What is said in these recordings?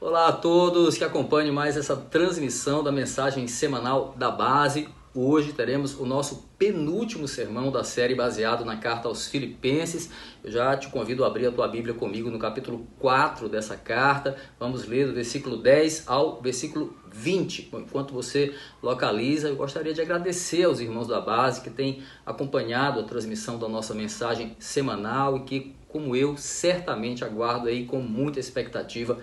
Olá a todos que acompanham mais essa transmissão da mensagem semanal da base. Hoje teremos o nosso penúltimo sermão da série baseado na carta aos Filipenses. Eu já te convido a abrir a tua Bíblia comigo no capítulo 4 dessa carta. Vamos ler do versículo 10 ao versículo 20. Bom, enquanto você localiza, eu gostaria de agradecer aos irmãos da base que têm acompanhado a transmissão da nossa mensagem semanal e que, como eu, certamente aguardo aí com muita expectativa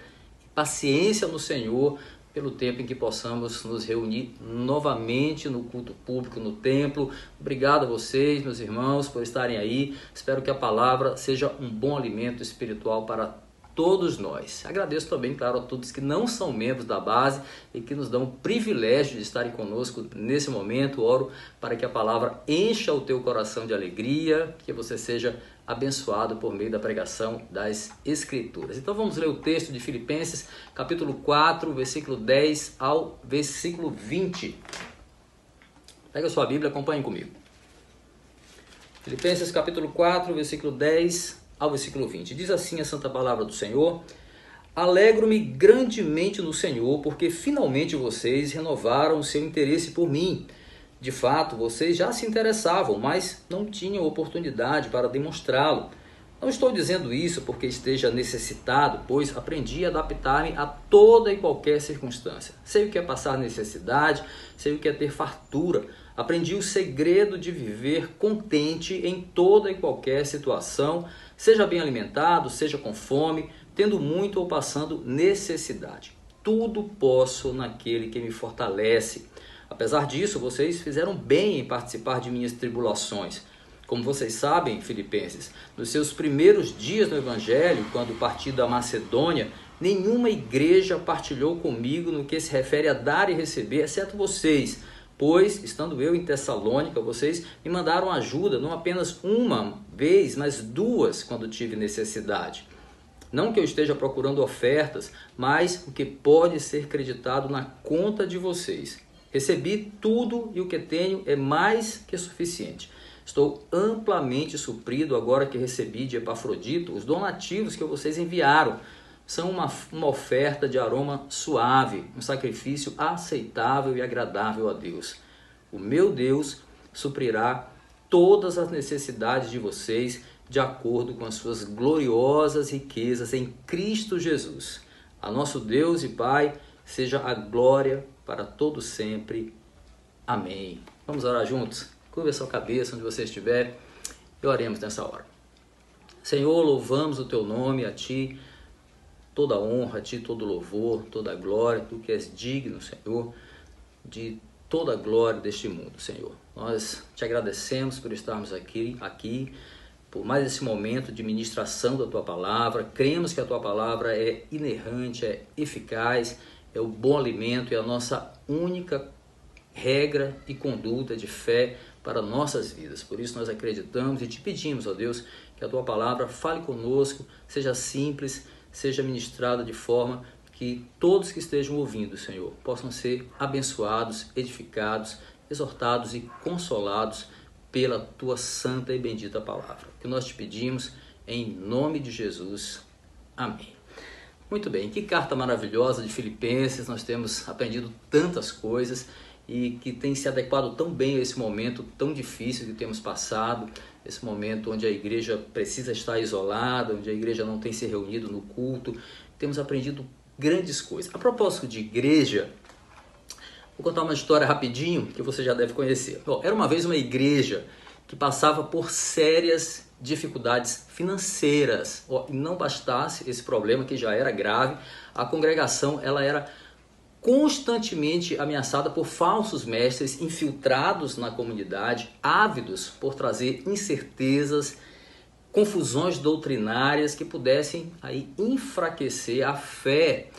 paciência no Senhor, pelo tempo em que possamos nos reunir novamente no culto público, no templo. Obrigado a vocês, meus irmãos, por estarem aí. Espero que a palavra seja um bom alimento espiritual para todos nós. Agradeço também, claro, a todos que não são membros da base e que nos dão o privilégio de estarem conosco nesse momento. Oro para que a palavra encha o teu coração de alegria, que você seja abençoado por meio da pregação das Escrituras. Então vamos ler o texto de Filipenses, capítulo 4, versículo 10 ao versículo 20. Pega a sua Bíblia, acompanhe comigo. Filipenses, capítulo 4, versículo 10 ao versículo 20. Diz assim a santa palavra do Senhor: Alegro-me grandemente no Senhor, porque finalmente vocês renovaram o seu interesse por mim. De fato, vocês já se interessavam, mas não tinham oportunidade para demonstrá-lo. Não estou dizendo isso porque esteja necessitado, pois aprendi a adaptar-me a toda e qualquer circunstância. Sei o que é passar necessidade, sei o que é ter fartura. Aprendi o segredo de viver contente em toda e qualquer situação, seja bem alimentado, seja com fome, tendo muito ou passando necessidade. Tudo posso naquele que me fortalece. Apesar disso, vocês fizeram bem em participar de minhas tribulações. Como vocês sabem, Filipenses, nos seus primeiros dias no Evangelho, quando parti da Macedônia, nenhuma igreja partilhou comigo no que se refere a dar e receber, exceto vocês. Pois, estando eu em Tessalônica, vocês me mandaram ajuda, não apenas uma vez, mas duas, quando tive necessidade. Não que eu esteja procurando ofertas, mas o que pode ser creditado na conta de vocês. Recebi tudo e o que tenho é mais que suficiente. Estou amplamente suprido agora que recebi de Epafrodito os donativos que vocês enviaram. São uma oferta de aroma suave, um sacrifício aceitável e agradável a Deus. O meu Deus suprirá todas as necessidades de vocês de acordo com as suas gloriosas riquezas em Cristo Jesus. A nosso Deus e Pai seja a glória para todo sempre. Amém. Vamos orar juntos? Curva a sua cabeça onde você estiver e oremos nessa hora. Senhor, louvamos o teu nome, a ti toda honra, a ti todo louvor, toda glória, tu que és digno, Senhor, de toda a glória deste mundo, Senhor. Nós te agradecemos por estarmos aqui, por mais esse momento de ministração da tua palavra. Cremos que a tua palavra é inerrante, é eficaz, é o bom alimento, é a nossa única regra e conduta de fé para nossas vidas. Por isso nós acreditamos e te pedimos, ó Deus, que a tua palavra fale conosco, seja simples, seja ministrada de forma que todos que estejam ouvindo, Senhor, possam ser abençoados, edificados, exortados e consolados pela tua santa e bendita palavra. Que nós te pedimos em nome de Jesus. Amém. Muito bem, que carta maravilhosa de Filipenses, nós temos aprendido tantas coisas e que tem se adequado tão bem a esse momento tão difícil que temos passado, esse momento onde a igreja precisa estar isolada, onde a igreja não tem se reunido no culto. Temos aprendido grandes coisas. A propósito de igreja, vou contar uma história rapidinho que você já deve conhecer. Bom, era uma vez uma igreja que passava por sérias dificuldades financeiras. E não bastasse esse problema que já era grave, a congregação ela era constantemente ameaçada por falsos mestres infiltrados na comunidade, ávidos por trazer incertezas, confusões doutrinárias que pudessem aí enfraquecer a fé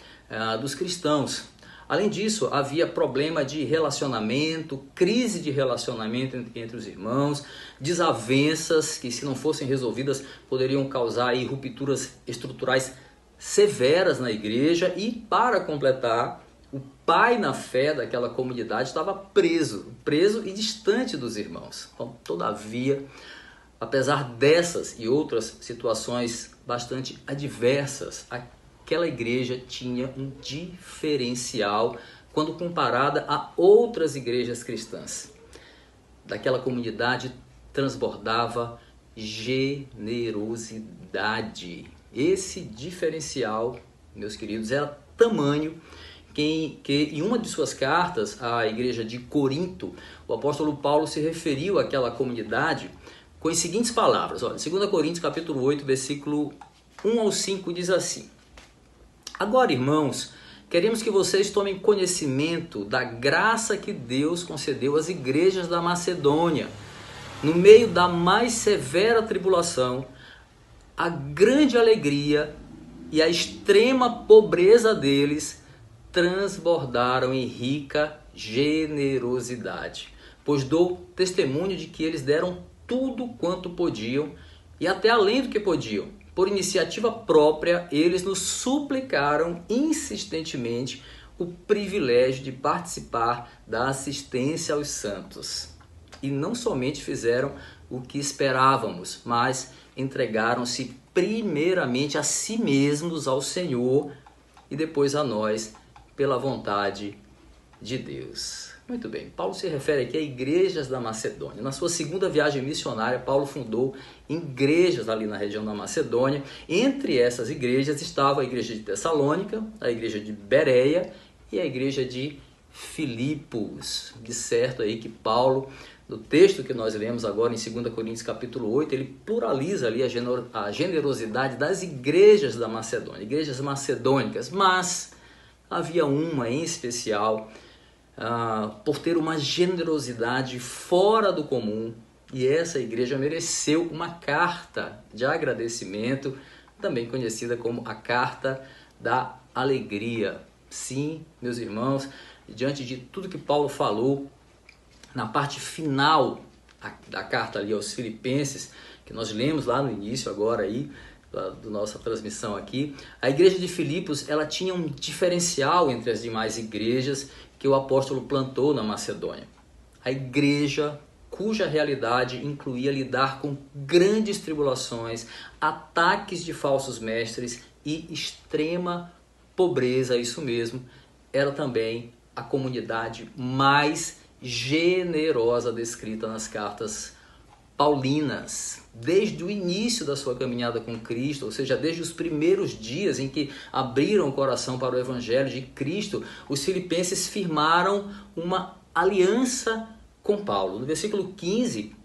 dos cristãos. Além disso, havia problema de relacionamento, crise de relacionamento entre os irmãos, desavenças que, se não fossem resolvidas, poderiam causar aí rupturas estruturais severas na igreja. E, para completar, o pai na fé daquela comunidade estava preso e distante dos irmãos. Então, todavia, apesar dessas e outras situações bastante adversas, aquela igreja tinha um diferencial quando comparada a outras igrejas cristãs. Daquela comunidade transbordava generosidade. Esse diferencial, meus queridos, era tamanho que em uma de suas cartas à igreja de Corinto, o apóstolo Paulo se referiu àquela comunidade com as seguintes palavras. Olha, 2 Coríntios capítulo 8, versículo 1 ao 5 diz assim: Agora, irmãos, queremos que vocês tomem conhecimento da graça que Deus concedeu às igrejas da Macedônia. No meio da mais severa tribulação, a grande alegria e a extrema pobreza deles transbordaram em rica generosidade, pois dou testemunho de que eles deram tudo quanto podiam e até além do que podiam. Por iniciativa própria, eles nos suplicaram insistentemente o privilégio de participar da assistência aos santos. E não somente fizeram o que esperávamos, mas entregaram-se primeiramente a si mesmos ao Senhor e depois a nós pela vontade de Deus. Muito bem, Paulo se refere aqui a igrejas da Macedônia. Na sua segunda viagem missionária, Paulo fundou igrejas ali na região da Macedônia. Entre essas igrejas estava a igreja de Tessalônica, a igreja de Bereia e a igreja de Filipos. De certo aí que Paulo, no texto que nós lemos agora em 2 Coríntios capítulo 8, ele pluraliza ali a generosidade das igrejas da Macedônia, igrejas macedônicas, mas havia uma em especial por ter uma generosidade fora do comum, e essa igreja mereceu uma carta de agradecimento, também conhecida como a Carta da Alegria. Sim, meus irmãos, diante de tudo que Paulo falou, na parte final da carta ali aos Filipenses, que nós lemos lá no início agora aí, da nossa transmissão aqui, a igreja de Filipos, ela tinha um diferencial entre as demais igrejas que o apóstolo plantou na Macedônia. A igreja cuja realidade incluía lidar com grandes tribulações, ataques de falsos mestres e extrema pobreza, isso mesmo, era também a comunidade mais generosa descrita nas cartas paulinas. Desde o início da sua caminhada com Cristo, ou seja, desde os primeiros dias em que abriram o coração para o Evangelho de Cristo, os filipenses firmaram uma aliança com Paulo. No versículo 15,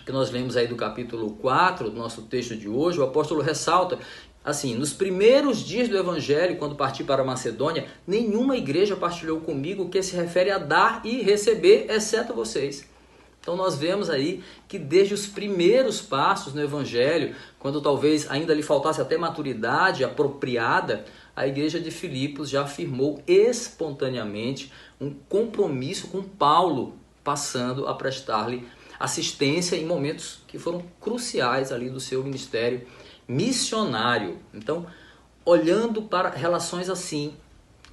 que nós lemos aí do capítulo 4 do nosso texto de hoje, o apóstolo ressalta assim: nos primeiros dias do Evangelho, quando parti para a Macedônia, nenhuma igreja partilhou comigo o que se refere a dar e receber, exceto vocês. Então nós vemos aí que desde os primeiros passos no Evangelho, quando talvez ainda lhe faltasse até maturidade apropriada, a igreja de Filipos já afirmou espontaneamente um compromisso com Paulo, passando a prestar-lhe assistência em momentos que foram cruciais ali do seu ministério missionário. Então, olhando para relações assim,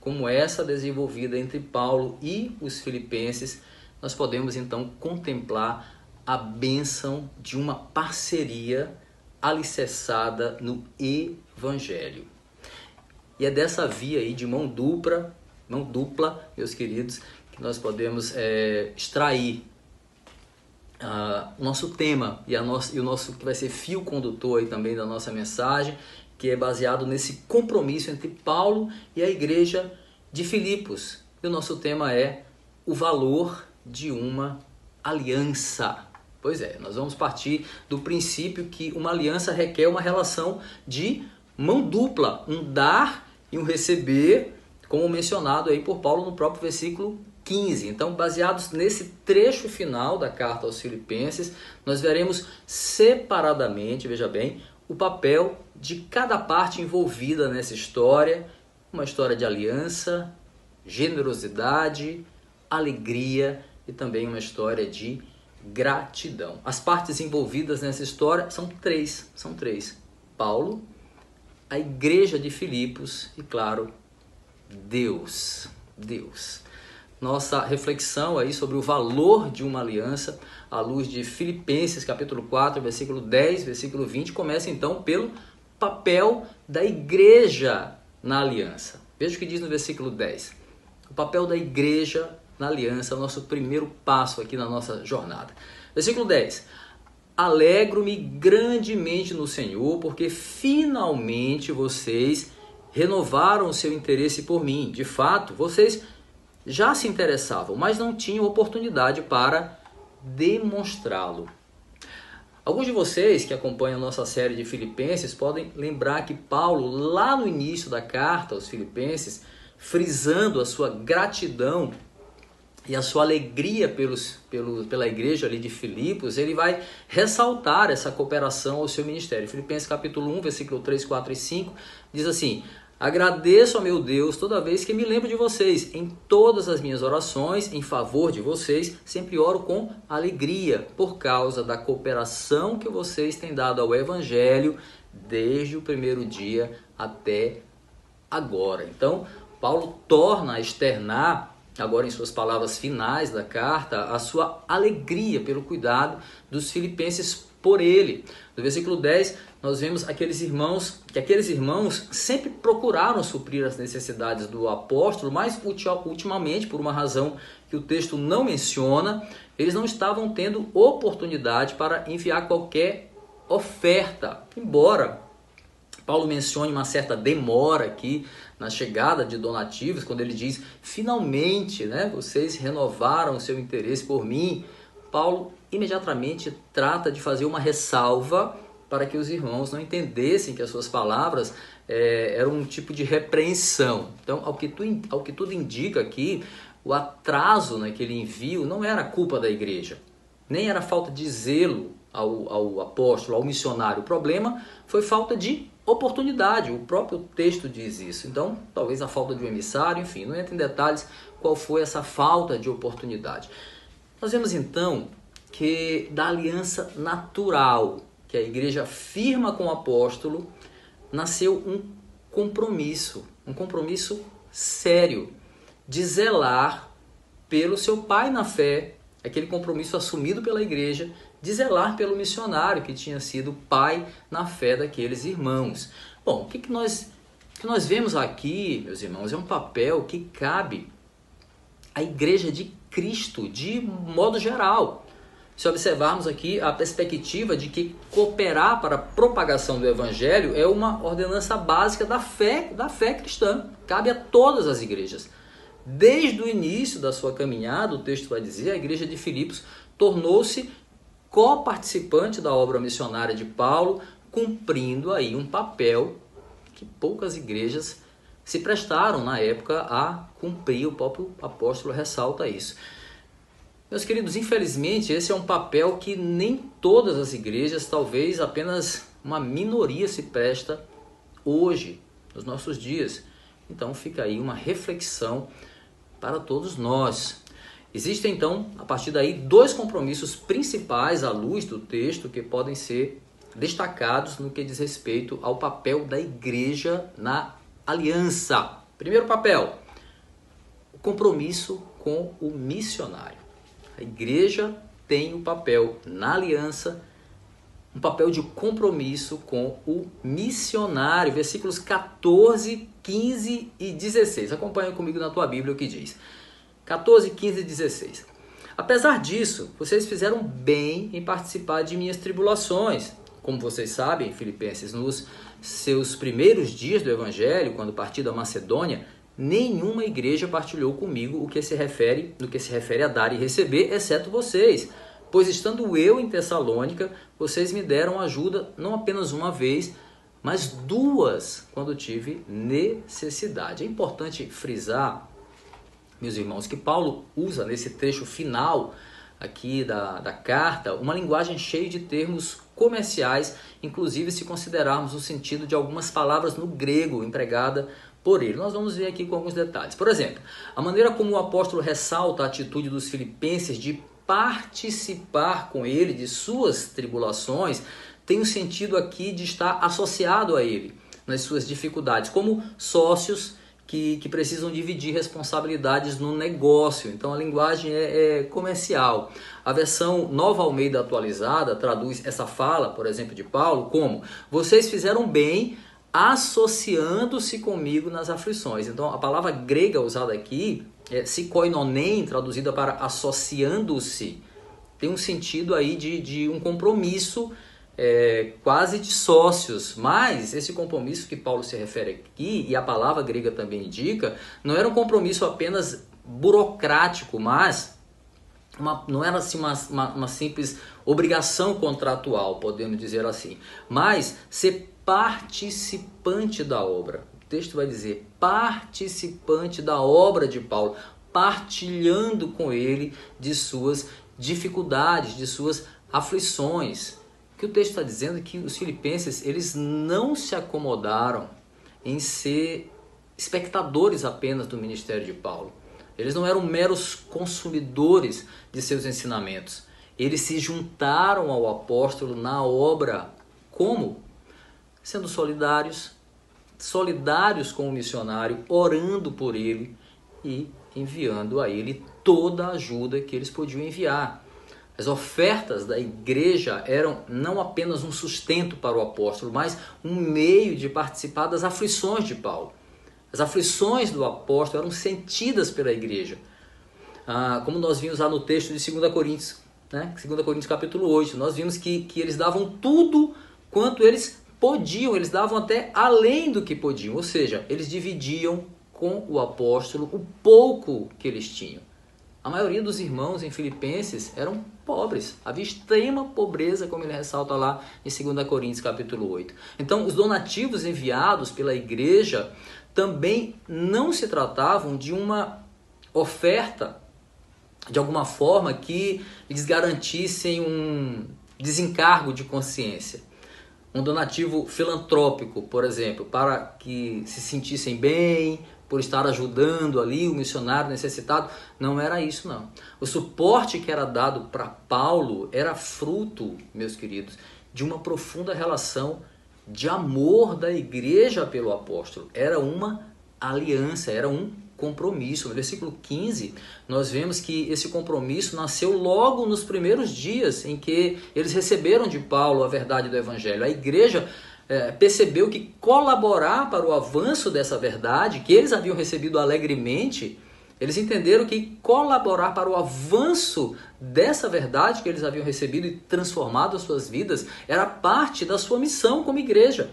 como essa desenvolvida entre Paulo e os filipenses, nós podemos então contemplar a bênção de uma parceria alicerçada no Evangelho. E é dessa via aí de mão dupla, meus queridos, que nós podemos extrair o nosso tema e o nosso que vai ser fio condutor aí também da nossa mensagem, que é baseado nesse compromisso entre Paulo e a igreja de Filipos. E o nosso tema é o valor de uma aliança. Pois é, nós vamos partir do princípio que uma aliança requer uma relação de mão dupla, um dar e um receber, como mencionado aí por Paulo no próprio versículo 15. Então, baseados nesse trecho final da carta aos Filipenses, nós veremos separadamente, veja bem, o papel de cada parte envolvida nessa história, uma história de aliança, generosidade, alegria e também uma história de gratidão. As partes envolvidas nessa história são três. Paulo, a igreja de Filipos e, claro, Deus. Nossa reflexão aí sobre o valor de uma aliança, à luz de Filipenses capítulo 4, versículo 10, versículo 20, começa então pelo papel da igreja na aliança. Veja o que diz no versículo 10. O papel da igreja na aliança é o nosso primeiro passo aqui na nossa jornada. Versículo 10. Alegro-me grandemente no Senhor, porque finalmente vocês renovaram o seu interesse por mim. De fato, vocês já se interessavam, mas não tinham oportunidade para demonstrá-lo. Alguns de vocês que acompanham a nossa série de Filipenses podem lembrar que Paulo, lá no início da carta aos Filipenses, frisando a sua gratidão e a sua alegria pela igreja ali de Filipos, ele vai ressaltar essa cooperação ao seu ministério. Filipenses capítulo 1, versículo 3, 4 e 5, diz assim: agradeço ao meu Deus toda vez que me lembro de vocês. Em todas as minhas orações em favor de vocês, sempre oro com alegria, por causa da cooperação que vocês têm dado ao Evangelho desde o primeiro dia até agora. Então, Paulo torna a externar, agora em suas palavras finais da carta, a sua alegria pelo cuidado dos filipenses por ele. No versículo 10, nós vemos que aqueles irmãos sempre procuraram suprir as necessidades do apóstolo, mas ultimamente, por uma razão que o texto não menciona, eles não estavam tendo oportunidade para enviar qualquer oferta. Embora Paulo mencione uma certa demora aqui na chegada de donativos, quando ele diz, finalmente, vocês renovaram o seu interesse por mim, Paulo imediatamente trata de fazer uma ressalva para que os irmãos não entendessem que as suas palavras eram um tipo de repreensão. Então, ao que tudo indica aqui, o atraso naquele envio não era culpa da igreja, nem era falta de zelo ao apóstolo, ao missionário. O problema foi falta de oportunidade, o próprio texto diz isso. Então, talvez a falta de um emissário, enfim, não entra em detalhes qual foi essa falta de oportunidade. Nós vemos então que da aliança natural que a igreja firma com o apóstolo, nasceu um compromisso sério de zelar pelo seu pai na fé, aquele compromisso assumido pela igreja, de zelar pelo missionário que tinha sido pai na fé daqueles irmãos. Bom, o que nós vemos aqui, meus irmãos, é um papel que cabe à igreja de Cristo, de modo geral. Se observarmos aqui a perspectiva de que cooperar para a propagação do Evangelho é uma ordenança básica da fé cristã, cabe a todas as igrejas. Desde o início da sua caminhada, o texto vai dizer, a igreja de Filipos tornou-se coparticipante da obra missionária de Paulo, cumprindo aí um papel que poucas igrejas se prestaram na época a cumprir. O próprio apóstolo ressalta isso. Meus queridos, infelizmente esse é um papel que nem todas as igrejas, talvez apenas uma minoria se presta hoje, nos nossos dias. Então fica aí uma reflexão para todos nós. Existem então, a partir daí, dois compromissos principais à luz do texto que podem ser destacados no que diz respeito ao papel da igreja na aliança. Primeiro papel, o compromisso com o missionário. A igreja tem um papel na aliança, um papel de compromisso com o missionário. Versículos 14, 15 e 16. Acompanha comigo na tua Bíblia o que diz. 14, 15 e 16. Apesar disso, vocês fizeram bem em participar de minhas tribulações. Como vocês sabem, Filipenses, nos seus primeiros dias do Evangelho, quando parti da Macedônia, nenhuma igreja partilhou comigo no que se refere a dar e receber, exceto vocês. Pois estando eu em Tessalônica, vocês me deram ajuda não apenas uma vez, mas duas, quando tive necessidade. É importante frisar, meus irmãos, que Paulo usa nesse trecho final aqui da carta uma linguagem cheia de termos comerciais, inclusive se considerarmos o sentido de algumas palavras no grego empregada por ele. Nós vamos ver aqui com alguns detalhes. Por exemplo, a maneira como o apóstolo ressalta a atitude dos filipenses de participar com ele de suas tribulações tem um sentido aqui de estar associado a ele nas suas dificuldades, como sócios que precisam dividir responsabilidades no negócio. Então a linguagem é comercial. A versão Nova Almeida atualizada traduz essa fala, por exemplo, de Paulo, como: vocês fizeram bem associando-se comigo nas aflições. Então a palavra grega usada aqui é sikoinonen, traduzida para associando-se. Tem um sentido aí de um compromisso, quase de sócios, mas esse compromisso que Paulo se refere aqui, e a palavra grega também indica, não era um compromisso apenas burocrático, mas não era assim uma simples obrigação contratual, podemos dizer assim, mas ser participante da obra. O texto vai dizer participante da obra de Paulo, partilhando com ele de suas dificuldades, de suas aflições. O que o texto está dizendo é que os filipenses, eles não se acomodaram em ser espectadores apenas do ministério de Paulo. Eles não eram meros consumidores de seus ensinamentos. Eles se juntaram ao apóstolo na obra. Como? Sendo solidários com o missionário, orando por ele e enviando a ele toda a ajuda que eles podiam enviar. As ofertas da igreja eram não apenas um sustento para o apóstolo, mas um meio de participar das aflições de Paulo. As aflições do apóstolo eram sentidas pela igreja. Como nós vimos lá no texto de 2 Coríntios, né? 2 Coríntios capítulo 8, nós vimos que eles davam tudo quanto eles podiam, eles davam até além do que podiam, ou seja, eles dividiam com o apóstolo o pouco que eles tinham. A maioria dos irmãos em Filipenses eram pobres, havia extrema pobreza, como ele ressalta lá em 2 Coríntios capítulo 8. Então, os donativos enviados pela igreja também não se tratavam de uma oferta, de alguma forma, que lhes garantissem um desencargo de consciência. Um donativo filantrópico, por exemplo, para que se sentissem bem, por estar ajudando ali o missionário necessitado. Não era isso, não. O suporte que era dado para Paulo era fruto, meus queridos, de uma profunda relação de amor da igreja pelo apóstolo. Era uma aliança, era um compromisso. No versículo 15, nós vemos que esse compromisso nasceu logo nos primeiros dias em que eles receberam de Paulo a verdade do evangelho. A igreja percebeu que colaborar para o avanço dessa verdade, que eles haviam recebido alegremente, eles entenderam que colaborar para o avanço dessa verdade que eles haviam recebido e transformado as suas vidas era parte da sua missão como igreja.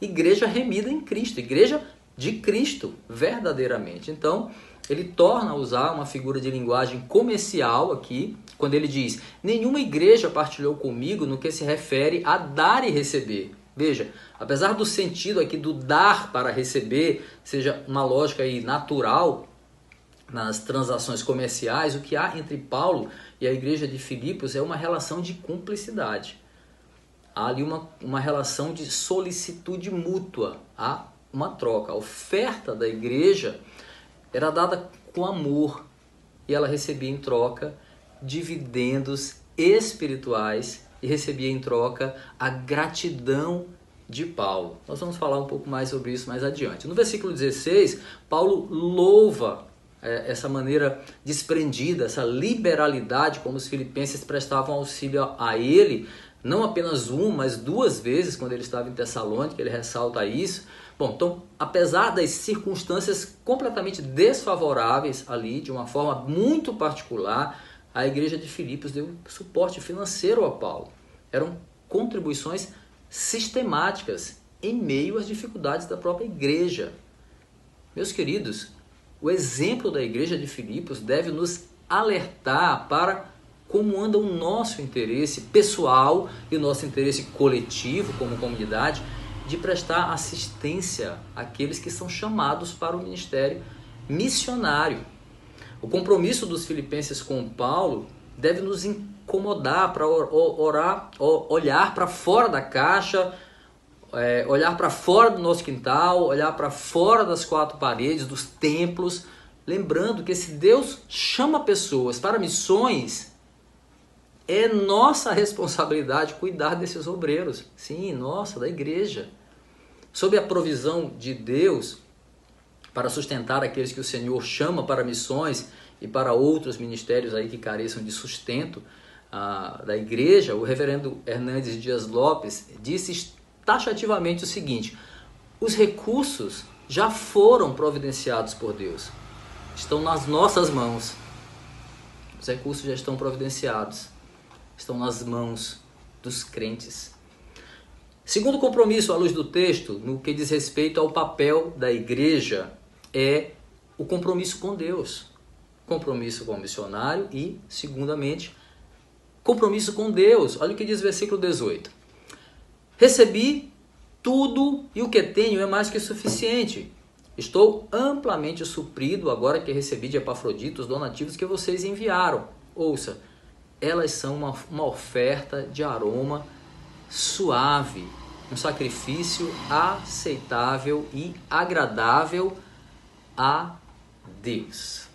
Igreja remida em Cristo, igreja de Cristo, verdadeiramente. Então, ele torna a usar uma figura de linguagem comercial aqui, quando ele diz: nenhuma igreja partilhou comigo no que se refere a dar e receber. Veja, apesar do sentido aqui do dar para receber seja uma lógica aí natural nas transações comerciais, o que há entre Paulo e a igreja de Filipos é uma relação de cumplicidade. Há ali uma relação de solicitude mútua, há uma troca. A oferta da igreja era dada com amor e ela recebia em troca dividendos espirituais e recebia em troca a gratidão de Paulo. Nós vamos falar um pouco mais sobre isso mais adiante. No versículo 16, Paulo louva essa maneira desprendida, essa liberalidade como os filipenses prestavam auxílio a ele, não apenas mas 2 vezes quando ele estava em Tessalônica, ele ressalta isso. Bom, então, apesar das circunstâncias completamente desfavoráveis ali, de uma forma muito particular, a igreja de Filipos deu suporte financeiro a Paulo. Eram contribuições sistemáticas em meio às dificuldades da própria igreja. Meus queridos, o exemplo da igreja de Filipos deve nos alertar para como anda o nosso interesse pessoal e o nosso interesse coletivo como comunidade de prestar assistência àqueles que são chamados para o ministério missionário. O compromisso dos filipenses com Paulo deve nos incomodar para olhar para fora da caixa, olhar para fora do nosso quintal, olhar para fora das 4 paredes, dos templos, lembrando que se Deus chama pessoas para missões, é nossa responsabilidade cuidar desses obreiros. Sim, nossa, da igreja. Sob a provisão de Deus, para sustentar aqueles que o Senhor chama para missões e para outros ministérios aí que careçam de sustento da igreja, o reverendo Hernandes Dias Lopes disse taxativamente o seguinte: os recursos já foram providenciados por Deus, estão nas nossas mãos. Os recursos já estão providenciados, estão nas mãos dos crentes. Segundo compromisso, à luz do texto, no que diz respeito ao papel da igreja, é o compromisso com Deus. Compromisso com o missionário e, segundamente, compromisso com Deus. Olha o que diz o versículo 18. Recebi tudo e o que tenho é mais que suficiente. Estou amplamente suprido agora que recebi de Epafrodito os donativos que vocês enviaram. Ouça, elas são uma oferta de aroma suave, um sacrifício aceitável e agradável a Deus.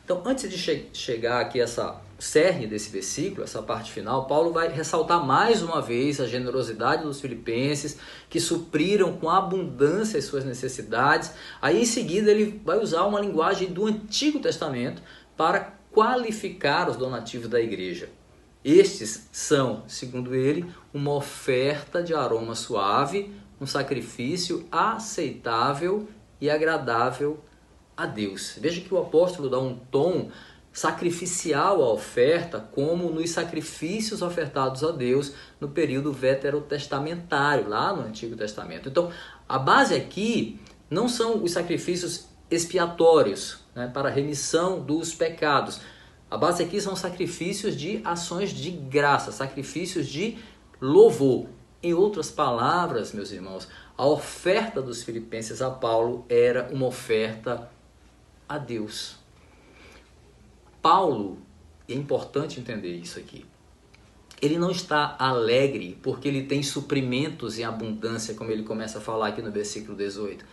Então, antes de chegar aqui a essa cerne desse versículo, essa parte final, Paulo vai ressaltar mais uma vez a generosidade dos filipenses, que supriram com abundância as suas necessidades. Aí em seguida ele vai usar uma linguagem do Antigo Testamento para qualificar os donativos da igreja. Estes são, segundo ele, uma oferta de aroma suave, um sacrifício aceitável e agradável a Deus. Veja que o apóstolo dá um tom sacrificial à oferta, como nos sacrifícios ofertados a Deus no período veterotestamentário, lá no Antigo Testamento. Então, a base aqui não são os sacrifícios expiatórios, né, para a remissão dos pecados. A base aqui são sacrifícios de ações de graça, sacrifícios de louvor. Em outras palavras, meus irmãos, a oferta dos filipenses a Paulo era uma oferta a Deus. Paulo, é importante entender isso aqui, ele não está alegre porque ele tem suprimentos em abundância, como ele começa a falar aqui no versículo 18.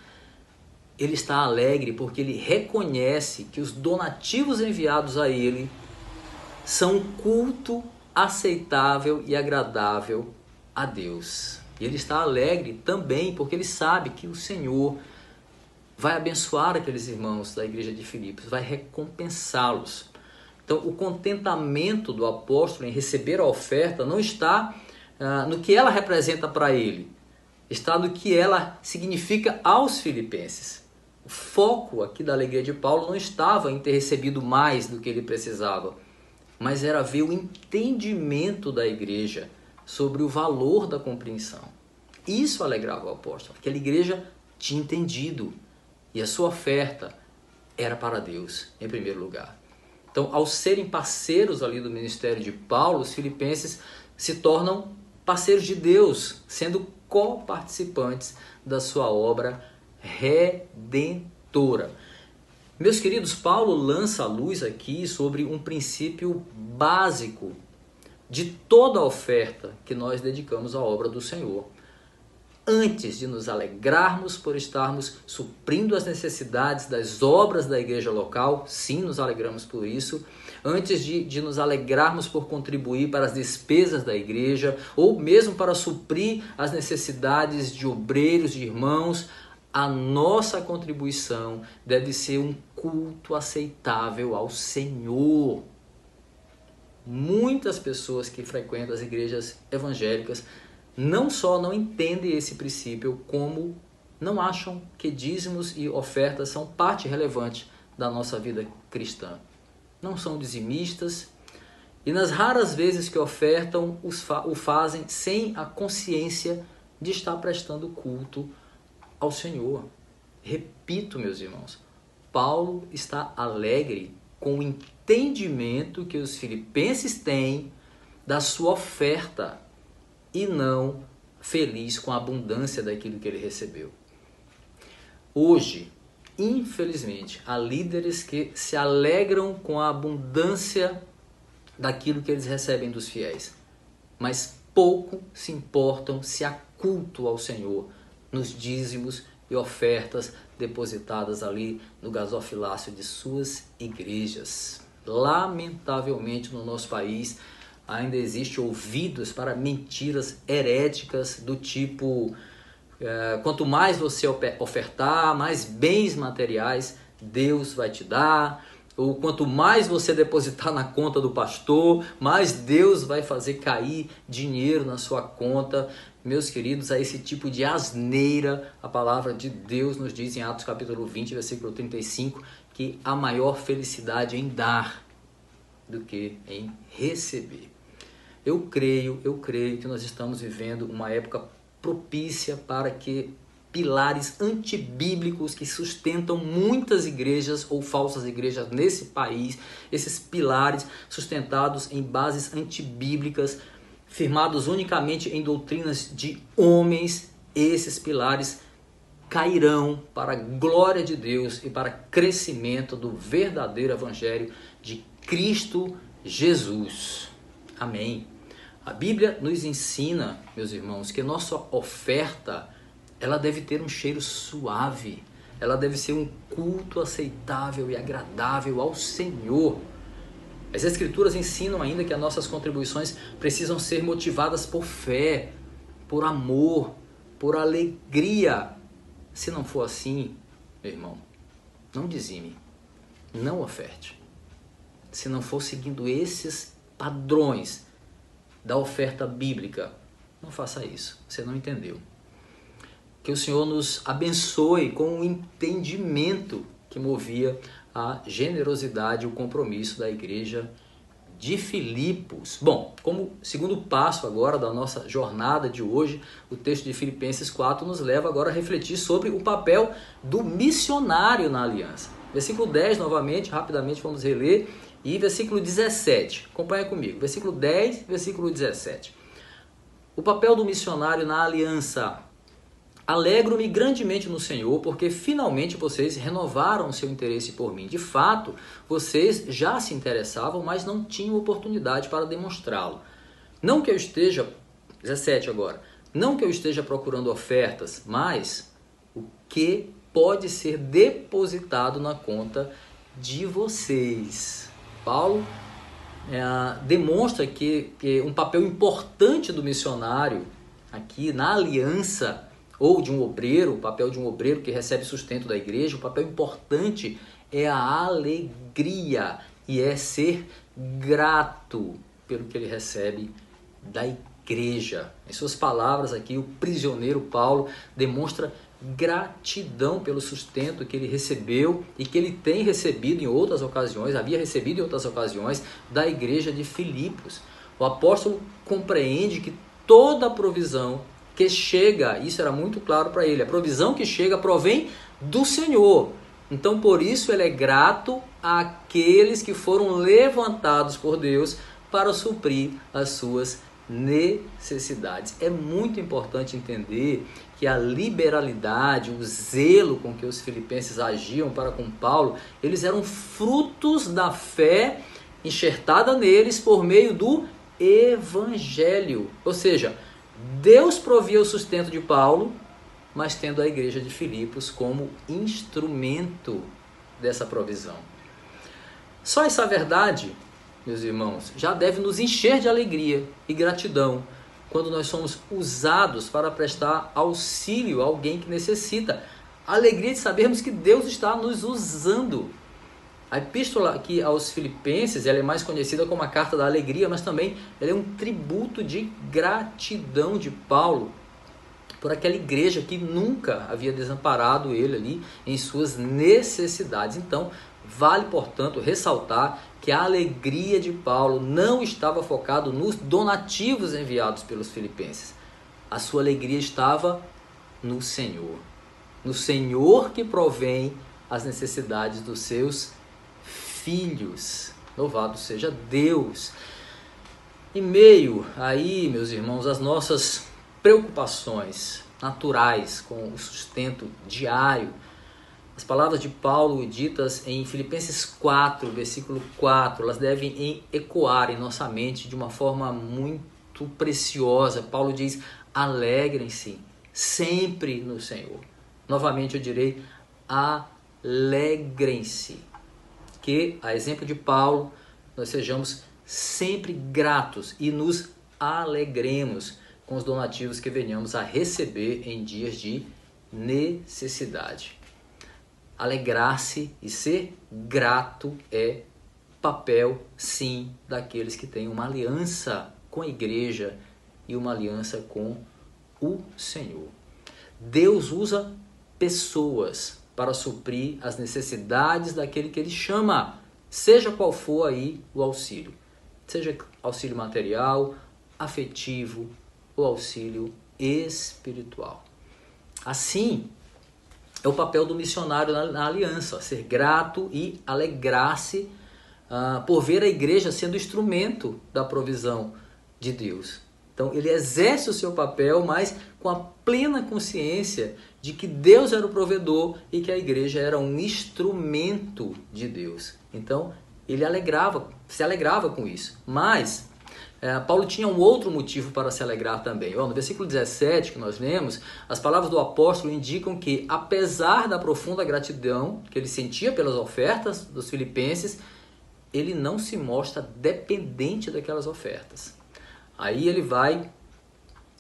Ele está alegre porque ele reconhece que os donativos enviados a ele são um culto aceitável e agradável a Deus. E ele está alegre também porque ele sabe que o Senhor vai abençoar aqueles irmãos da igreja de Filipos, vai recompensá-los. Então, o contentamento do apóstolo em receber a oferta não está no que ela representa para ele, está no que ela significa aos filipenses. O foco aqui da alegria de Paulo não estava em ter recebido mais do que ele precisava, mas era ver o entendimento da igreja sobre o valor da compreensão. Isso alegrava o apóstolo, aquela igreja tinha entendido e a sua oferta era para Deus, em primeiro lugar. Então, ao serem parceiros ali do ministério de Paulo, os filipenses se tornam parceiros de Deus, sendo co-participantes da sua obra redentora. Meus queridos, Paulo lança a luz aqui sobre um princípio básico de toda a oferta que nós dedicamos à obra do Senhor. Antes de nos alegrarmos por estarmos suprindo as necessidades das obras da igreja local, sim, nos alegramos por isso. Antes de nos alegrarmos por contribuir para as despesas da igreja, ou mesmo para suprir as necessidades de obreiros, de irmãos, a nossa contribuição deve ser um culto aceitável ao Senhor. Muitas pessoas que frequentam as igrejas evangélicas não só não entendem esse princípio, como não acham que dízimos e ofertas são parte relevante da nossa vida cristã. Não são dizimistas e nas raras vezes que ofertam, o fazem sem a consciência de estar prestando culto ao Senhor. Repito, meus irmãos, Paulo está alegre com o entendimento que os filipenses têm da sua oferta e não feliz com a abundância daquilo que ele recebeu. Hoje, infelizmente, há líderes que se alegram com a abundância daquilo que eles recebem dos fiéis, mas pouco se importam se há culto ao Senhor nos dízimos e ofertas depositadas ali no gasofilácio de suas igrejas. Lamentavelmente, no nosso país, ainda existe ouvidos para mentiras heréticas do tipo: Quanto mais você ofertar, mais bens materiais Deus vai te dar. Ou quanto mais você depositar na conta do pastor, mais Deus vai fazer cair dinheiro na sua conta. Meus queridos, a esse tipo de asneira, a palavra de Deus nos diz em Atos capítulo 20, versículo 35, que há maior felicidade em dar do que em receber. Eu creio que nós estamos vivendo uma época propícia para que pilares antibíblicos que sustentam muitas igrejas ou falsas igrejas nesse país, esses pilares sustentados em bases antibíblicas, firmados unicamente em doutrinas de homens, esses pilares cairão para a glória de Deus e para crescimento do verdadeiro evangelho de Cristo Jesus. Amém. A Bíblia nos ensina, meus irmãos, que nossa oferta ela deve ter um cheiro suave, ela deve ser um culto aceitável e agradável ao Senhor. As Escrituras ensinam ainda que as nossas contribuições precisam ser motivadas por fé, por amor, por alegria. Se não for assim, meu irmão, não dizime, não oferte. Se não for seguindo esses padrões da oferta bíblica, não faça isso, você não entendeu. Que o Senhor nos abençoe com o entendimento que movia a generosidade e o compromisso da igreja de Filipos. Bom, como segundo passo agora da nossa jornada de hoje, o texto de Filipenses 4 nos leva agora a refletir sobre o papel do missionário na aliança. Versículo 10, novamente, rapidamente vamos reler, e versículo 17. Acompanha comigo, versículo 10, versículo 17. O papel do missionário na aliança. Alegro-me grandemente no Senhor, porque finalmente vocês renovaram seu interesse por mim. De fato, vocês já se interessavam, mas não tinham oportunidade para demonstrá-lo. Não que eu esteja, 17 agora, não que eu esteja procurando ofertas, mas o que pode ser depositado na conta de vocês. Paulo demonstra que um papel importante do missionário aqui na aliança, ou de um obreiro, o papel de um obreiro que recebe sustento da igreja, o papel importante é a alegria e é ser grato pelo que ele recebe da igreja. Em suas palavras aqui, o prisioneiro Paulo demonstra gratidão pelo sustento que ele recebeu e que ele tem recebido em outras ocasiões, havia recebido em outras ocasiões da igreja de Filipos. O apóstolo compreende que toda a provisão que chega, isso era muito claro para ele, a provisão que chega provém do Senhor. Então, por isso, ele é grato àqueles que foram levantados por Deus para suprir as suas necessidades. É muito importante entender que a liberalidade, o zelo com que os filipenses agiam para com Paulo, eles eram frutos da fé enxertada neles por meio do Evangelho. Ou seja, Deus provia o sustento de Paulo, mas tendo a igreja de Filipos como instrumento dessa provisão. Só essa verdade, meus irmãos, já deve nos encher de alegria e gratidão quando nós somos usados para prestar auxílio a alguém que necessita. A alegria de sabermos que Deus está nos usando. A epístola aqui aos Filipenses, ela é mais conhecida como a carta da alegria, mas também ela é um tributo de gratidão de Paulo por aquela igreja que nunca havia desamparado ele ali em suas necessidades. Então, vale, portanto, ressaltar que a alegria de Paulo não estava focada nos donativos enviados pelos filipenses. A sua alegria estava no Senhor. No Senhor que provém as necessidades dos seus filhos. Louvado seja Deus. Em meio aí, meus irmãos, às nossas preocupações naturais com o sustento diário, as palavras de Paulo ditas em Filipenses 4, versículo 4, elas devem ecoar em nossa mente de uma forma muito preciosa. Paulo diz: alegrem-se sempre no Senhor. Novamente eu direi: alegrem-se. Que, a exemplo de Paulo, nós sejamos sempre gratos e nos alegremos com os donativos que venhamos a receber em dias de necessidade. Alegrar-se e ser grato é papel, sim, daqueles que têm uma aliança com a igreja e uma aliança com o Senhor. Deus usa pessoas para suprir as necessidades daquele que Ele chama, seja qual for aí o auxílio. Seja auxílio material, afetivo ou auxílio espiritual. Assim, é o papel do missionário na aliança, ser grato e alegrar-se por ver a igreja sendo instrumento da provisão de Deus. Então, ele exerce o seu papel, mas com a plena consciência de que Deus era o provedor e que a igreja era um instrumento de Deus. Então, ele se alegrava com isso. Mas, Paulo tinha um outro motivo para se alegrar também. No versículo 17 que nós lemos, as palavras do apóstolo indicam que, apesar da profunda gratidão que ele sentia pelas ofertas dos filipenses, ele não se mostra dependente daquelas ofertas. Aí ele vai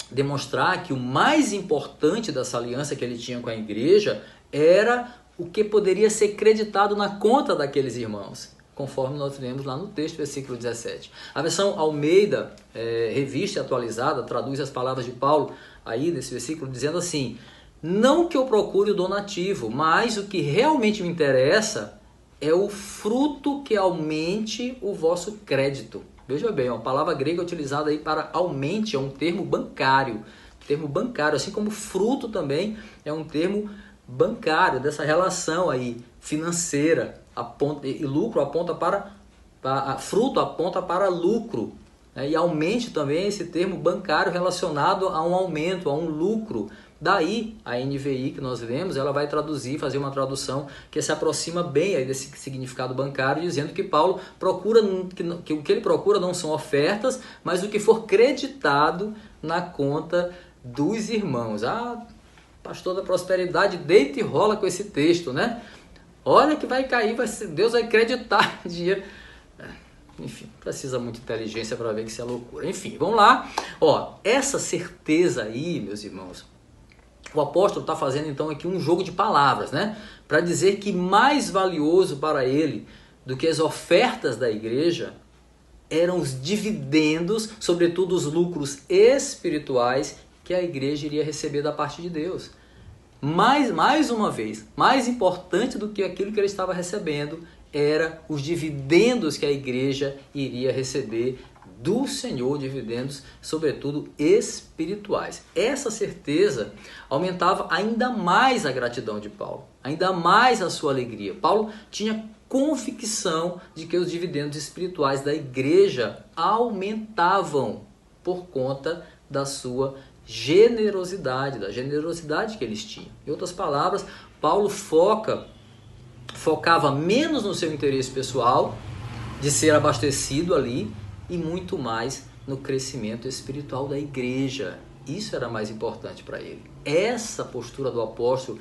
demonstrar que o mais importante dessa aliança que ele tinha com a igreja era o que poderia ser creditado na conta daqueles irmãos, conforme nós lemos lá no texto, versículo 17. A versão Almeida, revista e atualizada, traduz as palavras de Paulo aí nesse versículo dizendo assim: não que eu procure o donativo, mas o que realmente me interessa é o fruto que aumente o vosso crédito. Veja bem, a palavra grega utilizada aí para aumente é um termo bancário. Termo bancário, assim como fruto também é um termo bancário, dessa relação aí financeira. E lucro aponta fruto aponta para lucro. E aumente também esse termo bancário relacionado a um aumento, a um lucro. Daí, a NVI que nós lemos, ela vai fazer uma tradução que se aproxima bem aí desse significado bancário, dizendo que Paulo procura, que o que ele procura não são ofertas, mas o que for creditado na conta dos irmãos. Pastor da prosperidade, deita e rola com esse texto, né? Olha que vai cair, Deus vai creditar dinheiro. Enfim, precisa muita inteligência para ver que isso é loucura. Enfim, vamos lá. Essa certeza aí, meus irmãos, o apóstolo está fazendo então aqui um jogo de palavras, né? Para dizer que mais valioso para ele do que as ofertas da igreja eram os dividendos, sobretudo os lucros espirituais que a igreja iria receber da parte de Deus. Mas, mais uma vez, mais importante do que aquilo que ele estava recebendo era os dividendos que a igreja iria receber do Senhor, dividendos, sobretudo espirituais. Essa certeza aumentava ainda mais a gratidão de Paulo, ainda mais a sua alegria. Paulo tinha convicção de que os dividendos espirituais da igreja aumentavam por conta da sua generosidade, da generosidade que eles tinham. Em outras palavras, Paulo focava menos no seu interesse pessoal, de ser abastecido ali, e muito mais no crescimento espiritual da igreja. Isso era mais importante para ele. Essa postura do apóstolo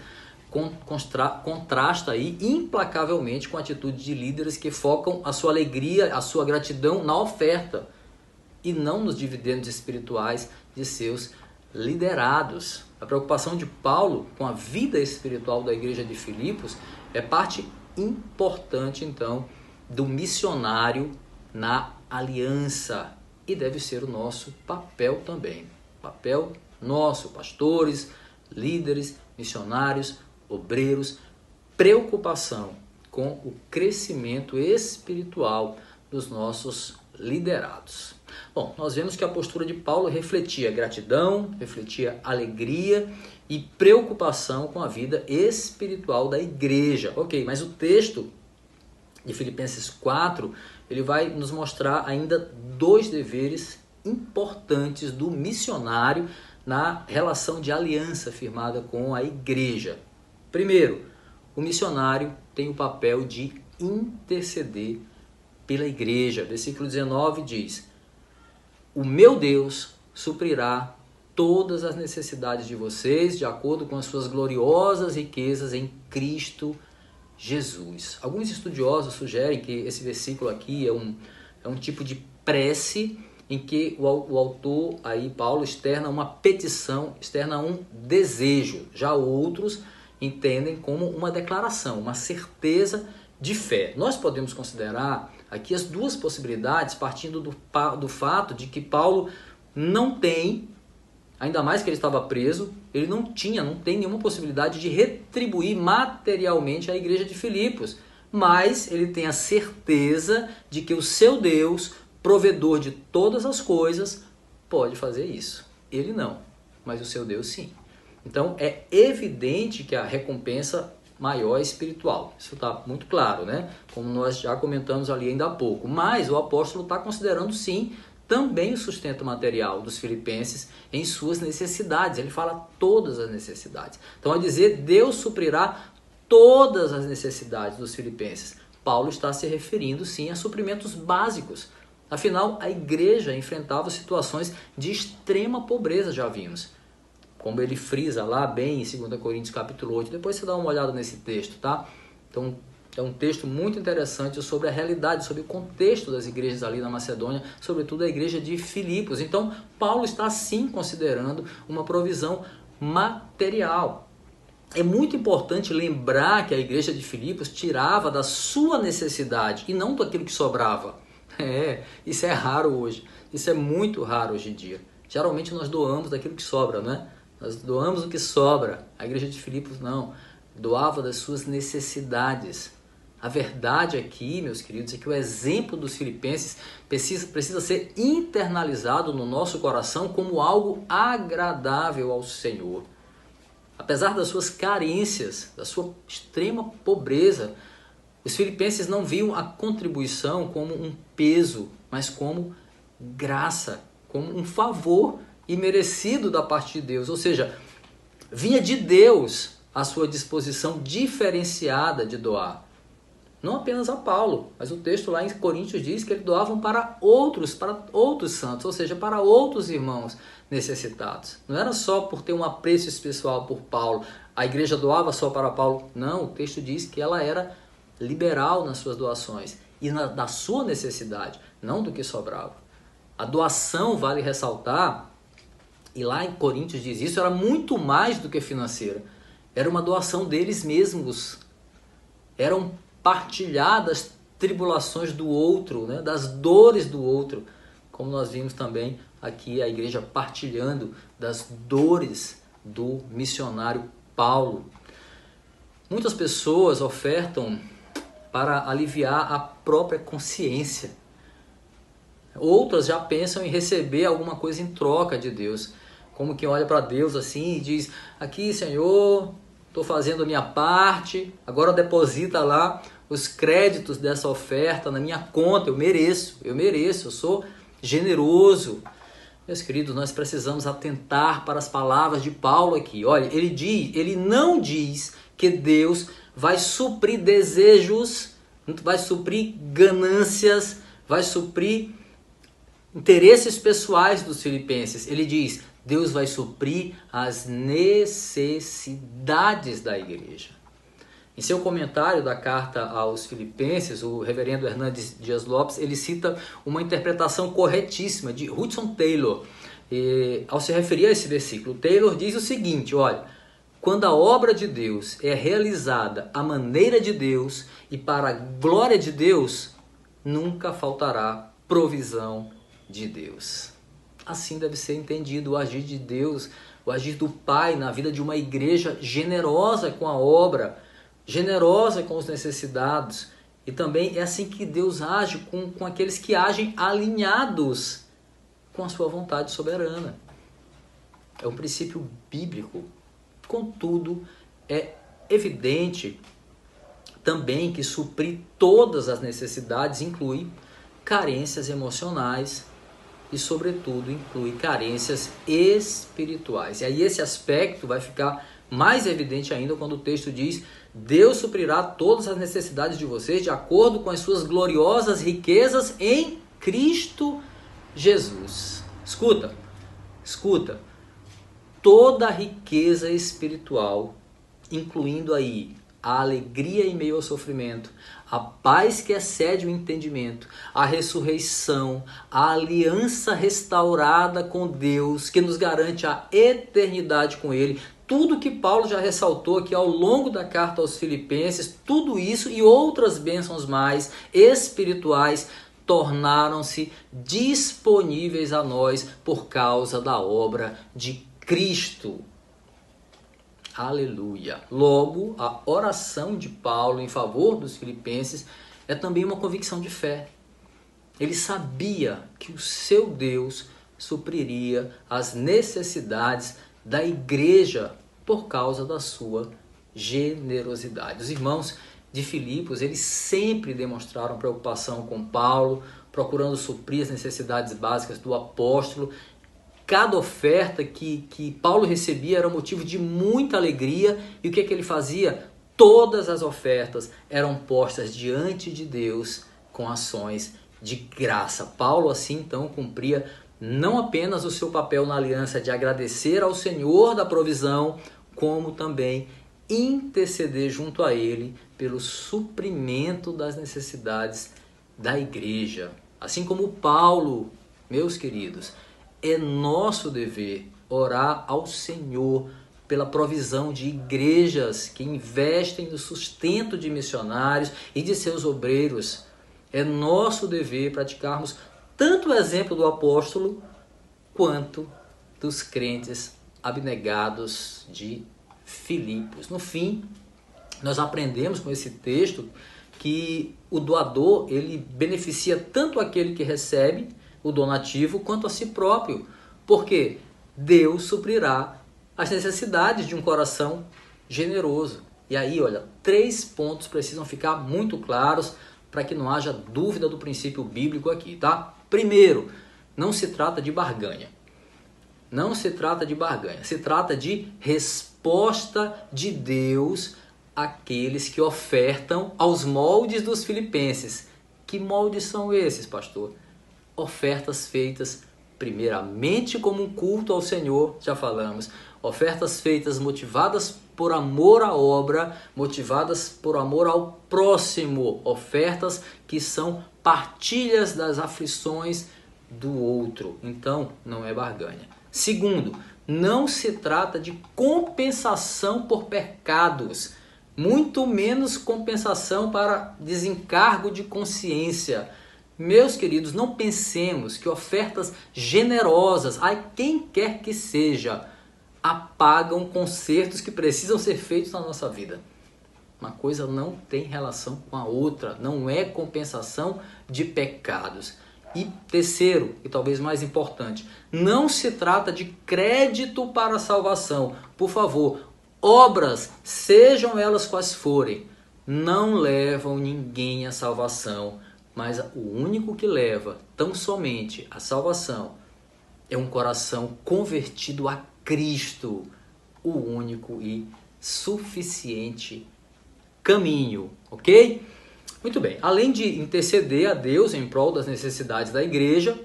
contrasta aí implacavelmente com a atitude de líderes que focam a sua alegria, a sua gratidão na oferta e não nos dividendos espirituais de seus liderados. A preocupação de Paulo com a vida espiritual da igreja de Filipos é parte importante, então, do missionário na aliança, e deve ser o nosso papel também. Papel nosso, pastores, líderes, missionários, obreiros, preocupação com o crescimento espiritual dos nossos liderados. Bom, nós vemos que a postura de Paulo refletia gratidão, refletia alegria e preocupação com a vida espiritual da igreja. Ok, mas o texto de Filipenses 4, ele vai nos mostrar ainda dois deveres importantes do missionário na relação de aliança firmada com a igreja. Primeiro, o missionário tem o papel de interceder pela igreja. Versículo 19 diz: o meu Deus suprirá todas as necessidades de vocês de acordo com as suas gloriosas riquezas em Cristo Jesus. Alguns estudiosos sugerem que esse versículo aqui é um tipo de prece em que o autor, aí Paulo, externa uma petição, externa um desejo. Já outros entendem como uma declaração, uma certeza de fé. Nós podemos considerar aqui as duas possibilidades partindo do fato de que Paulo não tem, ainda mais que ele estava preso, ele não tem nenhuma possibilidade de retribuir materialmente a igreja de Filipos, mas ele tem a certeza de que o seu Deus, provedor de todas as coisas, pode fazer isso. Ele não, mas o seu Deus sim. Então é evidente que a recompensa maior é espiritual. Isso está muito claro, né? Como nós já comentamos ali ainda há pouco. Mas o apóstolo está considerando sim também o sustento material dos filipenses em suas necessidades. Ele fala todas as necessidades. Então, a dizer, Deus suprirá todas as necessidades dos filipenses. Paulo está se referindo sim a suprimentos básicos. Afinal, a igreja enfrentava situações de extrema pobreza, já vimos. Como ele frisa lá bem em 2 Coríntios capítulo 8. Depois você dá uma olhada nesse texto, tá? Então, é um texto muito interessante sobre a realidade, sobre o contexto das igrejas ali na Macedônia, sobretudo a igreja de Filipos. Então, Paulo está sim considerando uma provisão material. É muito importante lembrar que a igreja de Filipos tirava da sua necessidade e não daquilo que sobrava. Isso é raro hoje. Isso é muito raro hoje em dia. Geralmente nós doamos daquilo que sobra, né? Nós doamos o que sobra. A igreja de Filipos não. Doava das suas necessidades. A verdade aqui, meus queridos, é que o exemplo dos filipenses precisa ser internalizado no nosso coração como algo agradável ao Senhor. Apesar das suas carências, da sua extrema pobreza, os filipenses não viam a contribuição como um peso, mas como graça, como um favor imerecido da parte de Deus. Ou seja, vinha de Deus a sua disposição diferenciada de doar. Não apenas a Paulo, mas o texto lá em Coríntios diz que eles doavam para outros santos, ou seja, para outros irmãos necessitados. Não era só por ter um apreço especial por Paulo, a igreja doava só para Paulo. Não, o texto diz que ela era liberal nas suas doações e da sua necessidade, não do que sobrava. A doação, vale ressaltar, e lá em Coríntios diz isso, era muito mais do que financeira. Era uma doação deles mesmos. Eram partilhar das tribulações do outro, né? Das dores do outro, como nós vimos também aqui a igreja partilhando das dores do missionário Paulo. Muitas pessoas ofertam para aliviar a própria consciência. Outras já pensam em receber alguma coisa em troca de Deus, como quem olha para Deus assim e diz: aqui, Senhor, estou fazendo a minha parte, agora deposita lá os créditos dessa oferta na minha conta, eu mereço, eu sou generoso. Meus queridos, nós precisamos atentar para as palavras de Paulo aqui. Olha, ele não diz que Deus vai suprir desejos, vai suprir ganâncias, vai suprir interesses pessoais dos filipenses. Ele diz: Deus vai suprir as necessidades da igreja. Em seu comentário da carta aos Filipenses, o reverendo Hernandes Dias Lopes, ele cita uma interpretação corretíssima de Hudson Taylor. Ao se referir a esse versículo, Taylor diz o seguinte: olha, quando a obra de Deus é realizada à maneira de Deus e para a glória de Deus, nunca faltará provisão de Deus. Assim deve ser entendido o agir de Deus, o agir do Pai na vida de uma igreja generosa com a obra, generosa com os necessitados. E também é assim que Deus age com aqueles que agem alinhados com a sua vontade soberana. É um princípio bíblico. Contudo, é evidente também que suprir todas as necessidades inclui carências emocionais e, sobretudo, inclui carências espirituais. E aí esse aspecto vai ficar mais evidente ainda quando o texto diz: Deus suprirá todas as necessidades de vocês de acordo com as suas gloriosas riquezas em Cristo Jesus. Escuta. Toda a riqueza espiritual, incluindo aí a alegria em meio ao sofrimento, a paz que excede o entendimento, a ressurreição, a aliança restaurada com Deus, que nos garante a eternidade com Ele. Tudo que Paulo já ressaltou aqui ao longo da carta aos Filipenses, tudo isso e outras bênçãos mais espirituais tornaram-se disponíveis a nós por causa da obra de Cristo. Aleluia! Logo, a oração de Paulo em favor dos filipenses é também uma convicção de fé. Ele sabia que o seu Deus supriria as necessidades da igreja por causa da sua generosidade. Os irmãos de Filipos, eles sempre demonstraram preocupação com Paulo, procurando suprir as necessidades básicas do apóstolo. Cada oferta que Paulo recebia era motivo de muita alegria. E o que ele fazia? Todas as ofertas eram postas diante de Deus com ações de graça. Paulo, assim, então, cumpria não apenas o seu papel na aliança de agradecer ao Senhor da provisão, como também interceder junto a Ele pelo suprimento das necessidades da igreja. Assim como Paulo, meus queridos, é nosso dever orar ao Senhor pela provisão de igrejas que investem no sustento de missionários e de seus obreiros. É nosso dever praticarmos tanto o exemplo do apóstolo quanto dos crentes abnegados de Filipos. No fim, nós aprendemos com esse texto que o doador, ele beneficia tanto aquele que recebe o donativo quanto a si próprio, porque Deus suprirá as necessidades de um coração generoso. E aí, olha, 3 pontos precisam ficar muito claros para que não haja dúvida do princípio bíblico aqui, tá? Primeiro, não se trata de barganha. Não se trata de barganha, se trata de resposta de Deus àqueles que ofertam aos moldes dos filipenses. Que moldes são esses, pastor? Ofertas feitas primeiramente como um culto ao Senhor, já falamos. Ofertas feitas motivadas por amor à obra, motivadas por amor ao próximo. Ofertas que são partilhas das aflições do outro. Então, não é barganha. Segundo, não se trata de compensação por pecados, muito menos compensação para desencargo de consciência. Meus queridos, não pensemos que ofertas generosas, a quem quer que seja, apagam consertos que precisam ser feitos na nossa vida. Uma coisa não tem relação com a outra, não é compensação de pecados. E terceiro, e talvez mais importante, não se trata de crédito para a salvação. Por favor, obras, sejam elas quais forem, não levam ninguém à salvação. Mas o único que leva tão somente à salvação é um coração convertido a Cristo, o único e suficiente caminho, ok? Muito bem, além de interceder a Deus em prol das necessidades da igreja,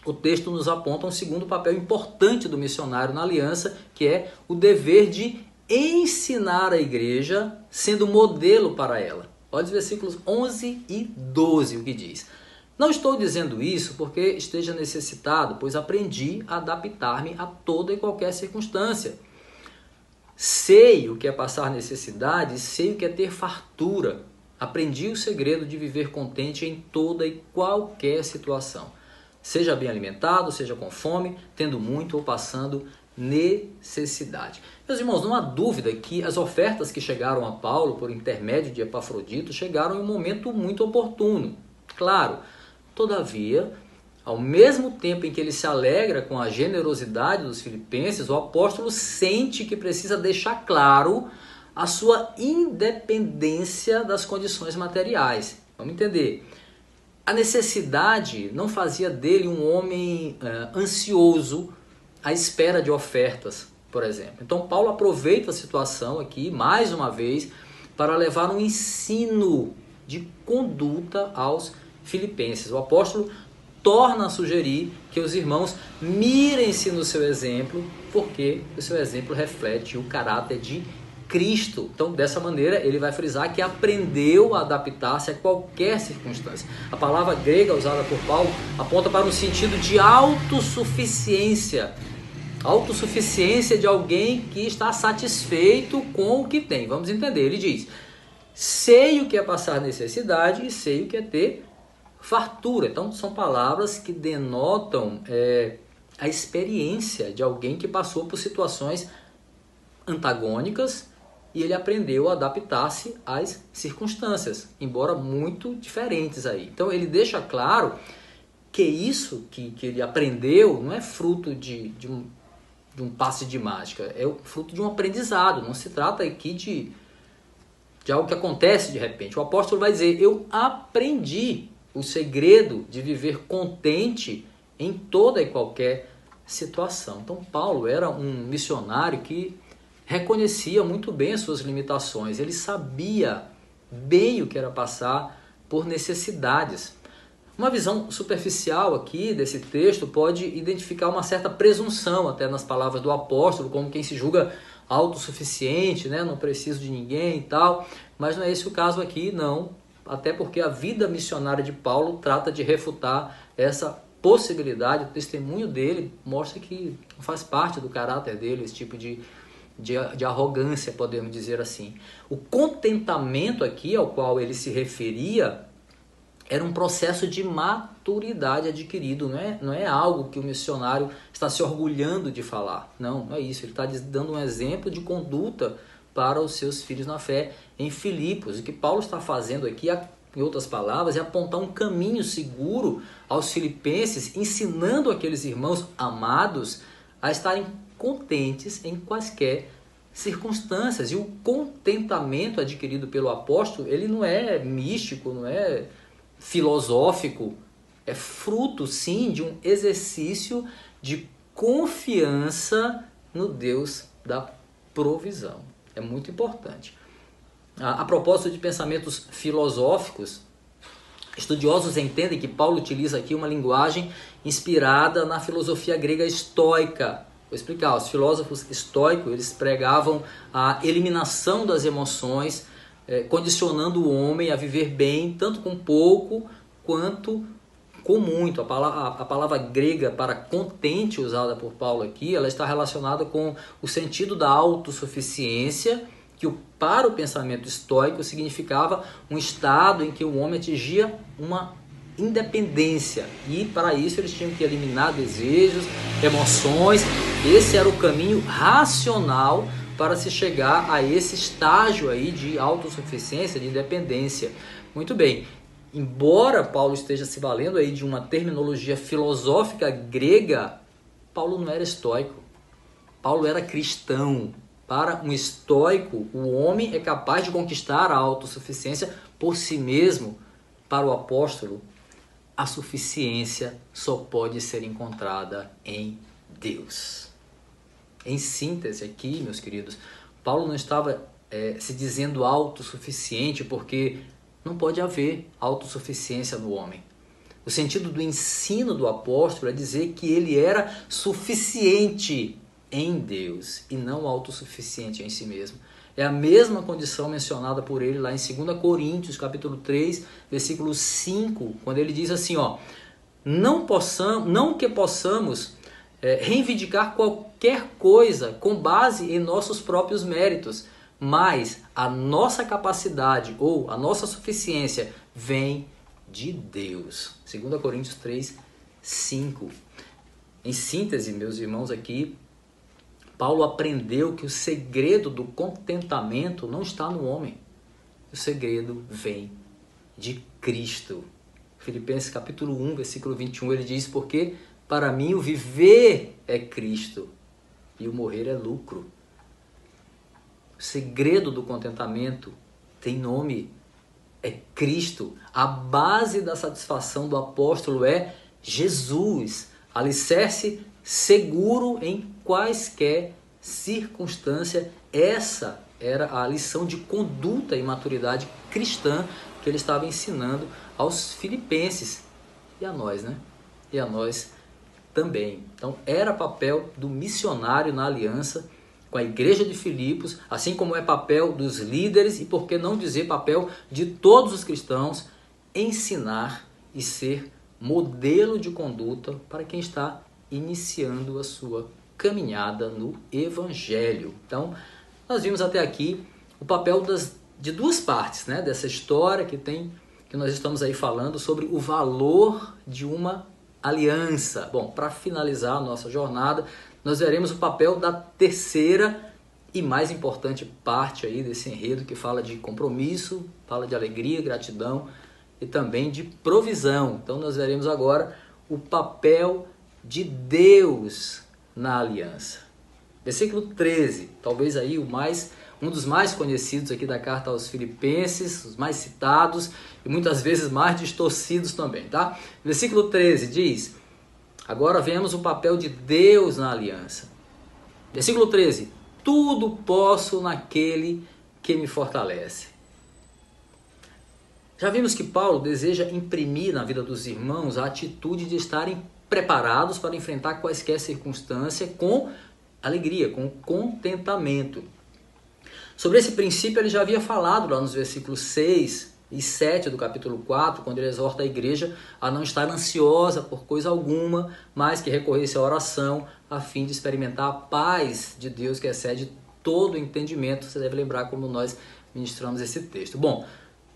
o texto nos aponta um segundo papel importante do missionário na aliança, que é o dever de ensinar a igreja, sendo modelo para ela. Olha os versículos 11 e 12, o que diz. Não estou dizendo isso porque esteja necessitado, pois aprendi a adaptar-me a toda e qualquer circunstância. Sei o que é passar necessidade, sei o que é ter fartura. Aprendi o segredo de viver contente em toda e qualquer situação. Seja bem alimentado, seja com fome, tendo muito ou passando necessidade. Meus irmãos, não há dúvida que as ofertas que chegaram a Paulo por intermédio de Epafrodito chegaram em um momento muito oportuno. Claro, todavia, ao mesmo tempo em que ele se alegra com a generosidade dos filipenses, o apóstolo sente que precisa deixar claro a sua independência das condições materiais. Vamos entender. A necessidade não fazia dele um homem ansioso à espera de ofertas, por exemplo. Então Paulo aproveita a situação aqui, mais uma vez, para levar um ensino de conduta aos filipenses. O apóstolo torna a sugerir que os irmãos mirem-se no seu exemplo, porque o seu exemplo reflete o caráter de Cristo. Então, dessa maneira, ele vai frisar que aprendeu a adaptar-se a qualquer circunstância. A palavra grega usada por Paulo aponta para um sentido de autossuficiência. Autossuficiência de alguém que está satisfeito com o que tem. Vamos entender. Ele diz: sei o que é passar necessidade e sei o que é ter fartura. Então, são palavras que denotam a experiência de alguém que passou por situações antagônicas e ele aprendeu a adaptar-se às circunstâncias, embora muito diferentes aí. Então, ele deixa claro que isso que ele aprendeu não é fruto de um passe de mágica, é o fruto de um aprendizado. Não se trata aqui de algo que acontece de repente. O apóstolo vai dizer: eu aprendi o segredo de viver contente em toda e qualquer situação. Então, Paulo era um missionário que reconhecia muito bem as suas limitações. Ele sabia bem o que era passar por necessidades. Uma visão superficial aqui desse texto pode identificar uma certa presunção até nas palavras do apóstolo, como quem se julga autossuficiente, né? Não preciso de ninguém e tal. Mas não é esse o caso aqui, não. Até porque a vida missionária de Paulo trata de refutar essa possibilidade. O testemunho dele mostra que faz parte do caráter dele esse tipo de arrogância, podemos dizer assim. O contentamento aqui ao qual ele se referia era um processo de maturidade adquirido, não é algo que o missionário está se orgulhando de falar. Não é isso. Ele está dando um exemplo de conduta para os seus filhos na fé em Filipos. O que Paulo está fazendo aqui, em outras palavras, é apontar um caminho seguro aos filipenses, ensinando aqueles irmãos amados a estarem contentes em quaisquer circunstâncias. E o contentamento adquirido pelo apóstolo, ele não é místico, não é filosófico, é fruto sim de um exercício de confiança no Deus da provisão. É muito importante. A propósito de pensamentos filosóficos, estudiosos entendem que Paulo utiliza aqui uma linguagem inspirada na filosofia grega estoica. Vou explicar. Os filósofos estoicos, eles pregavam a eliminação das emoções, condicionando o homem a viver bem, tanto com pouco quanto com muito. A palavra grega para contente, usada por Paulo aqui, ela está relacionada com o sentido da autossuficiência, que para o pensamento estoico significava um estado em que o homem atingia uma independência. E para isso eles tinham que eliminar desejos, emoções. Esse era o caminho racional para se chegar a esse estágio aí de autossuficiência, de independência. Muito bem, embora Paulo esteja se valendo aí de uma terminologia filosófica grega, Paulo não era estoico, Paulo era cristão. Para um estoico, o homem é capaz de conquistar a autossuficiência por si mesmo. Para o apóstolo, a suficiência só pode ser encontrada em Deus. Em síntese aqui, meus queridos, Paulo não estava se dizendo autossuficiente, porque não pode haver autossuficiência no homem. O sentido do ensino do apóstolo é dizer que ele era suficiente em Deus e não autossuficiente em si mesmo. É a mesma condição mencionada por ele lá em 2 Coríntios, capítulo 3, versículo 5, quando ele diz assim, não que possamos reivindicar qualquer coisa com base em nossos próprios méritos, mas a nossa capacidade ou a nossa suficiência vem de Deus. 2 Coríntios 3, 5. Em síntese, meus irmãos, aqui, Paulo aprendeu que o segredo do contentamento não está no homem. O segredo vem de Cristo. Filipenses capítulo 1, versículo 21, ele diz: porque para mim o viver é Cristo e o morrer é lucro. O segredo do contentamento tem nome, é Cristo. A base da satisfação do apóstolo é Jesus, alicerce seguro em quaisquer circunstâncias. Essa era a lição de conduta e maturidade cristã que ele estava ensinando aos filipenses e a nós, né? E a nós também. Então, era papel do missionário na aliança com a igreja de Filipos, assim como é papel dos líderes e, por que não dizer, papel de todos os cristãos, ensinar e ser modelo de conduta para quem está iniciando a sua caminhada no Evangelho. Então, nós vimos até aqui o papel de duas partes, né, dessa história que nós estamos aí falando sobre o valor de uma aliança. Bom, para finalizar a nossa jornada, nós veremos o papel da terceira e mais importante parte aí desse enredo, que fala de compromisso, fala de alegria, gratidão e também de provisão. Então nós veremos agora o papel de Deus na aliança. Versículo 13, talvez aí um dos mais conhecidos aqui da carta aos Filipenses, os mais citados e muitas vezes mais distorcidos também, tá? Versículo 13 diz: agora vemos o papel de Deus na aliança. Versículo 13: tudo posso naquele que me fortalece. Já vimos que Paulo deseja imprimir na vida dos irmãos a atitude de estarem preparados para enfrentar quaisquer circunstâncias com alegria, com contentamento. Sobre esse princípio ele já havia falado lá nos versículos 6 e 7 do capítulo 4, quando ele exorta a igreja a não estar ansiosa por coisa alguma, mas que recorresse à oração a fim de experimentar a paz de Deus que excede todo o entendimento. Você deve lembrar como nós ministramos esse texto. Bom,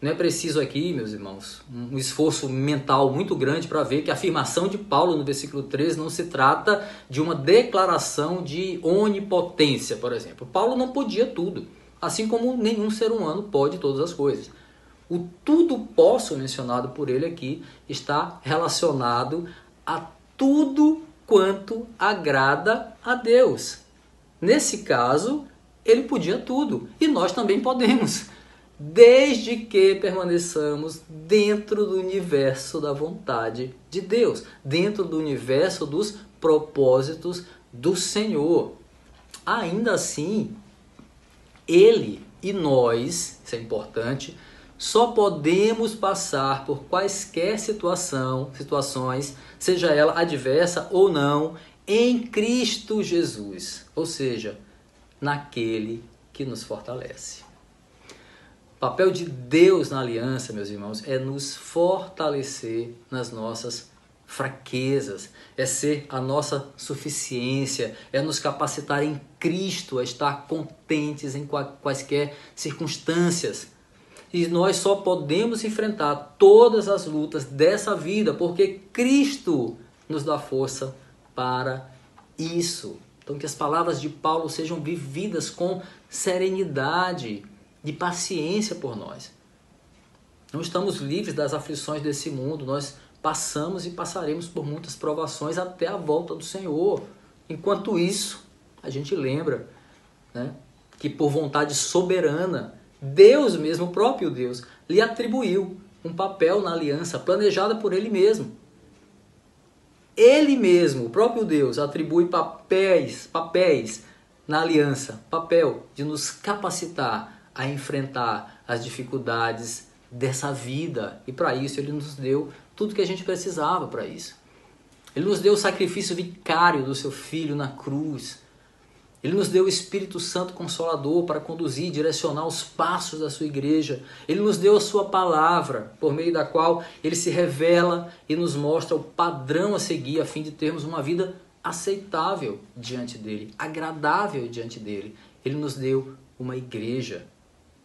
não é preciso aqui, meus irmãos, um esforço mental muito grande para ver que a afirmação de Paulo no versículo 13 não se trata de uma declaração de onipotência, por exemplo. Paulo não podia tudo, assim como nenhum ser humano pode todas as coisas. O tudo posso mencionado por ele aqui está relacionado a tudo quanto agrada a Deus. Nesse caso, ele podia tudo e nós também podemos, desde que permaneçamos dentro do universo da vontade de Deus, dentro do universo dos propósitos do Senhor. Ainda assim, ele e nós, isso é importante, só podemos passar por quaisquer situações, seja ela adversa ou não, em Cristo Jesus, ou seja, naquele que nos fortalece. O papel de Deus na aliança, meus irmãos, é nos fortalecer nas nossas fraquezas, é ser a nossa suficiência, é nos capacitar em Cristo a estar contentes em quaisquer circunstâncias. E nós só podemos enfrentar todas as lutas dessa vida porque Cristo nos dá força para isso. Então que as palavras de Paulo sejam vividas com serenidade e paciência por nós. Não estamos livres das aflições desse mundo, nós passamos e passaremos por muitas provações até a volta do Senhor. Enquanto isso, a gente lembra, né, que por vontade soberana, Deus mesmo, o próprio Deus, lhe atribuiu um papel na aliança planejada por Ele mesmo. Ele mesmo, o próprio Deus, atribui papéis na aliança, papel de nos capacitar a enfrentar as dificuldades dessa vida. E para isso Ele nos deu tudo que a gente precisava para isso. Ele nos deu o sacrifício vicário do seu Filho na cruz. Ele nos deu o Espírito Santo Consolador para conduzir e direcionar os passos da sua igreja. Ele nos deu a sua palavra, por meio da qual Ele se revela e nos mostra o padrão a seguir, a fim de termos uma vida aceitável diante dEle, agradável diante dEle. Ele nos deu uma igreja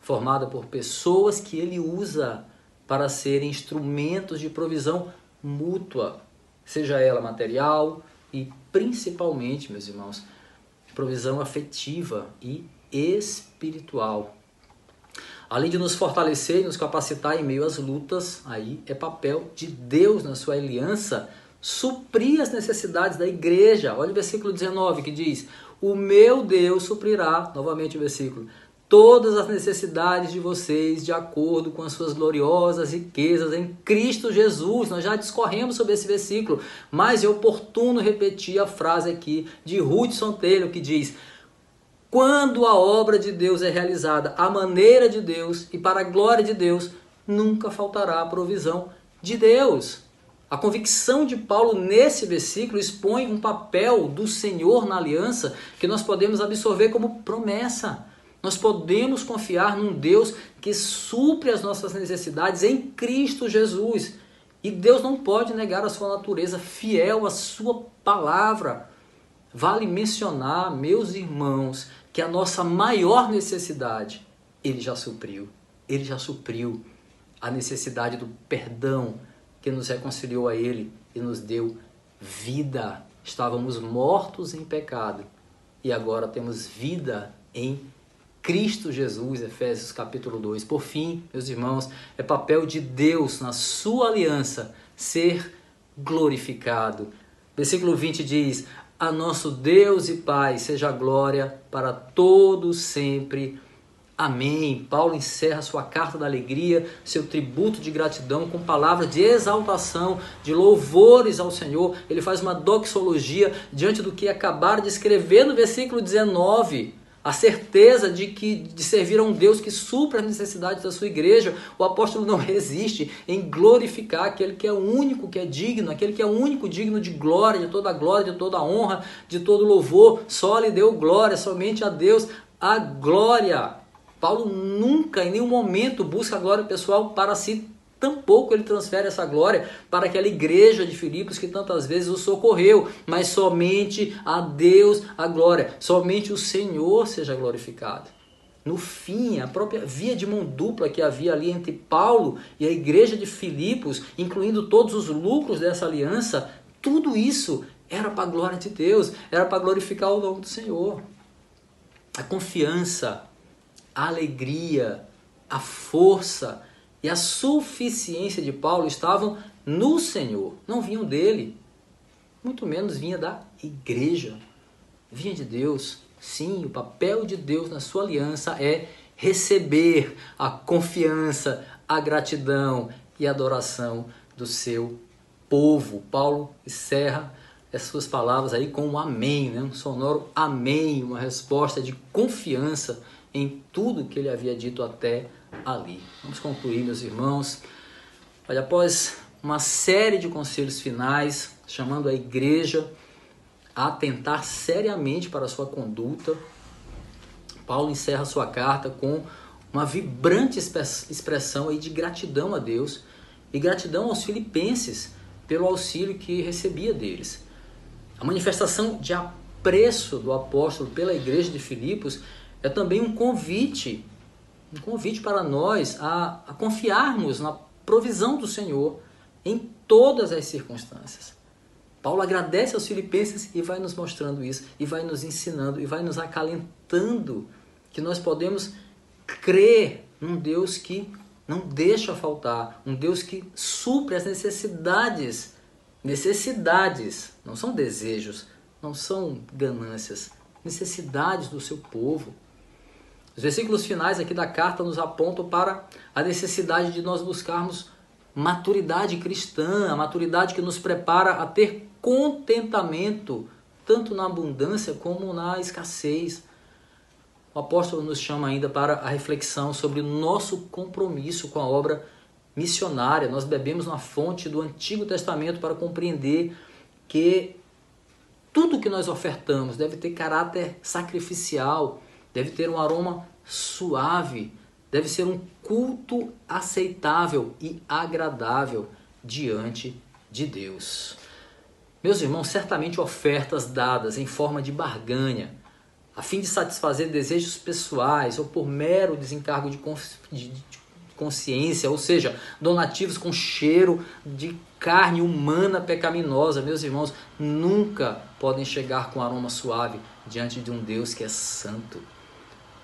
formada por pessoas que Ele usa para serem instrumentos de provisão mútua, seja ela material e principalmente, meus irmãos, provisão afetiva e espiritual. Além de nos fortalecer e nos capacitar em meio às lutas, aí é papel de Deus na sua aliança suprir as necessidades da igreja. Olha o versículo 19 que diz: o meu Deus suprirá, novamente o versículo, todas as necessidades de vocês de acordo com as suas gloriosas riquezas em Cristo Jesus. Nós já discorremos sobre esse versículo, mas é oportuno repetir a frase aqui de Hudson Taylor que diz: quando a obra de Deus é realizada à maneira de Deus e para a glória de Deus, nunca faltará a provisão de Deus. A convicção de Paulo nesse versículo expõe um papel do Senhor na aliança que nós podemos absorver como promessa. Nós podemos confiar num Deus que supre as nossas necessidades em Cristo Jesus. E Deus não pode negar a sua natureza fiel à sua palavra. Vale mencionar, meus irmãos, que a nossa maior necessidade, Ele já supriu. Ele já supriu a necessidade do perdão, que nos reconciliou a Ele e nos deu vida. Estávamos mortos em pecado e agora temos vida em Cristo Jesus, Efésios capítulo 2. Por fim, meus irmãos, é papel de Deus na sua aliança ser glorificado. Versículo 20 diz: a nosso Deus e Pai seja a glória para todos sempre. Amém. Paulo encerra sua carta da alegria, seu tributo de gratidão com palavras de exaltação, de louvores ao Senhor. Ele faz uma doxologia diante do que acabaram de escrever no versículo 19. A certeza de servir a um Deus que supra as necessidades da sua igreja. O apóstolo não resiste em glorificar aquele que é o único que é digno, aquele que é o único digno de glória, de toda a honra, de todo louvor. Só lhe deu glória, somente a Deus a glória. Paulo nunca, em nenhum momento, busca a glória pessoal para si, tampouco ele transfere essa glória para aquela igreja de Filipos que tantas vezes o socorreu, mas somente a Deus a glória, somente o Senhor seja glorificado. No fim, a própria via de mão dupla que havia ali entre Paulo e a igreja de Filipos, incluindo todos os lucros dessa aliança, tudo isso era para a glória de Deus, era para glorificar o nome do Senhor. A confiança, a alegria, a força e a suficiência de Paulo estavam no Senhor, não vinham dele, muito menos vinha da igreja, vinha de Deus. Sim, o papel de Deus na sua aliança é receber a confiança, a gratidão e a adoração do seu povo. Paulo encerra as suas palavras aí com um amém, né? Um sonoro amém, uma resposta de confiança em tudo que ele havia dito até ali. Vamos concluir, meus irmãos. Olha, após uma série de conselhos finais, chamando a igreja a atentar seriamente para a sua conduta, Paulo encerra sua carta com uma vibrante expressão aí de gratidão a Deus e gratidão aos filipenses pelo auxílio que recebia deles. A manifestação de apreço do apóstolo pela igreja de Filipos é também um convite para nós a confiarmos na provisão do Senhor em todas as circunstâncias. Paulo agradece aos filipenses e vai nos mostrando isso, e vai nos ensinando, e vai nos acalentando que nós podemos crer num Deus que não deixa faltar, um Deus que supre as necessidades, não são desejos, não são ganâncias, necessidades do seu povo. Os versículos finais aqui da carta nos apontam para a necessidade de nós buscarmos maturidade cristã, a maturidade que nos prepara a ter contentamento, tanto na abundância como na escassez. O apóstolo nos chama ainda para a reflexão sobre o nosso compromisso com a obra missionária. Nós bebemos na fonte do Antigo Testamento para compreender que tudo que nós ofertamos deve ter caráter sacrificial, deve ter um aroma suave, deve ser um culto aceitável e agradável diante de Deus. Meus irmãos, certamente ofertas dadas em forma de barganha, a fim de satisfazer desejos pessoais ou por mero desencargo de consciência, ou seja, donativos com cheiro de carne humana pecaminosa, meus irmãos, nunca podem chegar com aroma suave diante de um Deus que é santo.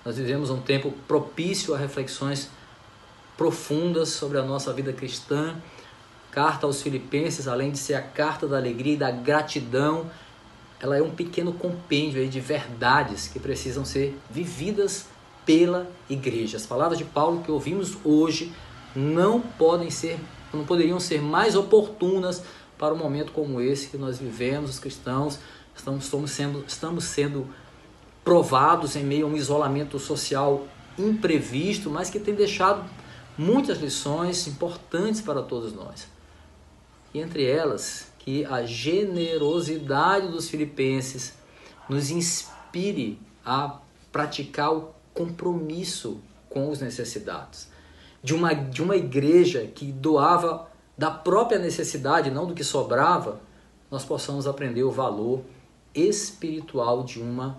Nós vivemos um tempo propício a reflexões profundas sobre a nossa vida cristã. Carta aos Filipenses, além de ser a carta da alegria e da gratidão, ela é um pequeno compêndio aí de verdades que precisam ser vividas pela igreja. As palavras de Paulo que ouvimos hoje não poderiam ser mais oportunas para um momento como esse que nós vivemos, os cristãos. Estamos sendo provados em meio a um isolamento social imprevisto, mas que tem deixado muitas lições importantes para todos nós. e entre elas que a generosidade dos filipenses nos inspire a praticar o compromisso com os necessitados. De uma igreja que doava da própria necessidade, não do que sobrava, nós possamos aprender o valor espiritual de uma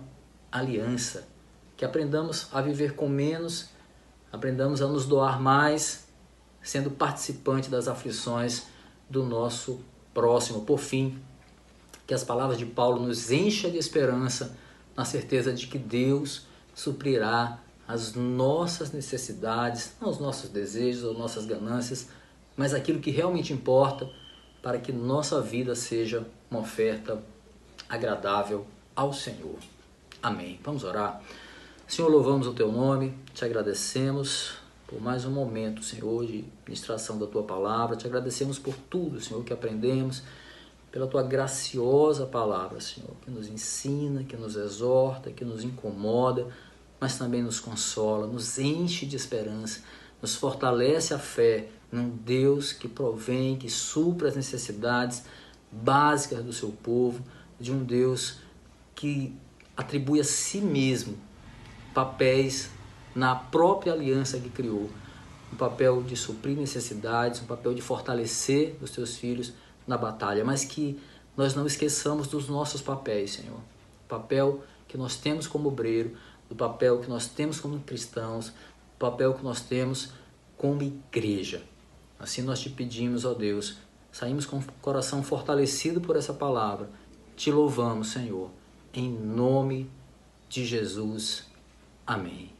aliança. Que aprendamos a viver com menos, aprendamos a nos doar mais, sendo participante das aflições do nosso próximo. Por fim, que as palavras de Paulo nos encham de esperança, na certeza de que Deus suprirá as nossas necessidades, não os nossos desejos ou nossas ganâncias, mas aquilo que realmente importa para que nossa vida seja uma oferta agradável ao Senhor. Amém. Vamos orar. Senhor, louvamos o Teu nome, te agradecemos por mais um momento, Senhor, de ministração da Tua palavra, te agradecemos por tudo, Senhor, que aprendemos, pela Tua graciosa palavra, Senhor, que nos ensina, que nos exorta, que nos incomoda, mas também nos consola, nos enche de esperança, nos fortalece a fé num Deus que provém, que supra as necessidades básicas do seu povo, de um Deus que atribui a si mesmo papéis na própria aliança que criou, um papel de suprir necessidades, um papel de fortalecer os teus filhos na batalha, mas que nós não esqueçamos dos nossos papéis, Senhor. O papel que nós temos como obreiro, do papel que nós temos como cristãos, o papel que nós temos como igreja. Assim nós te pedimos, ó Deus, saímos com o coração fortalecido por essa palavra. Te louvamos, Senhor, em nome de Jesus. Amém.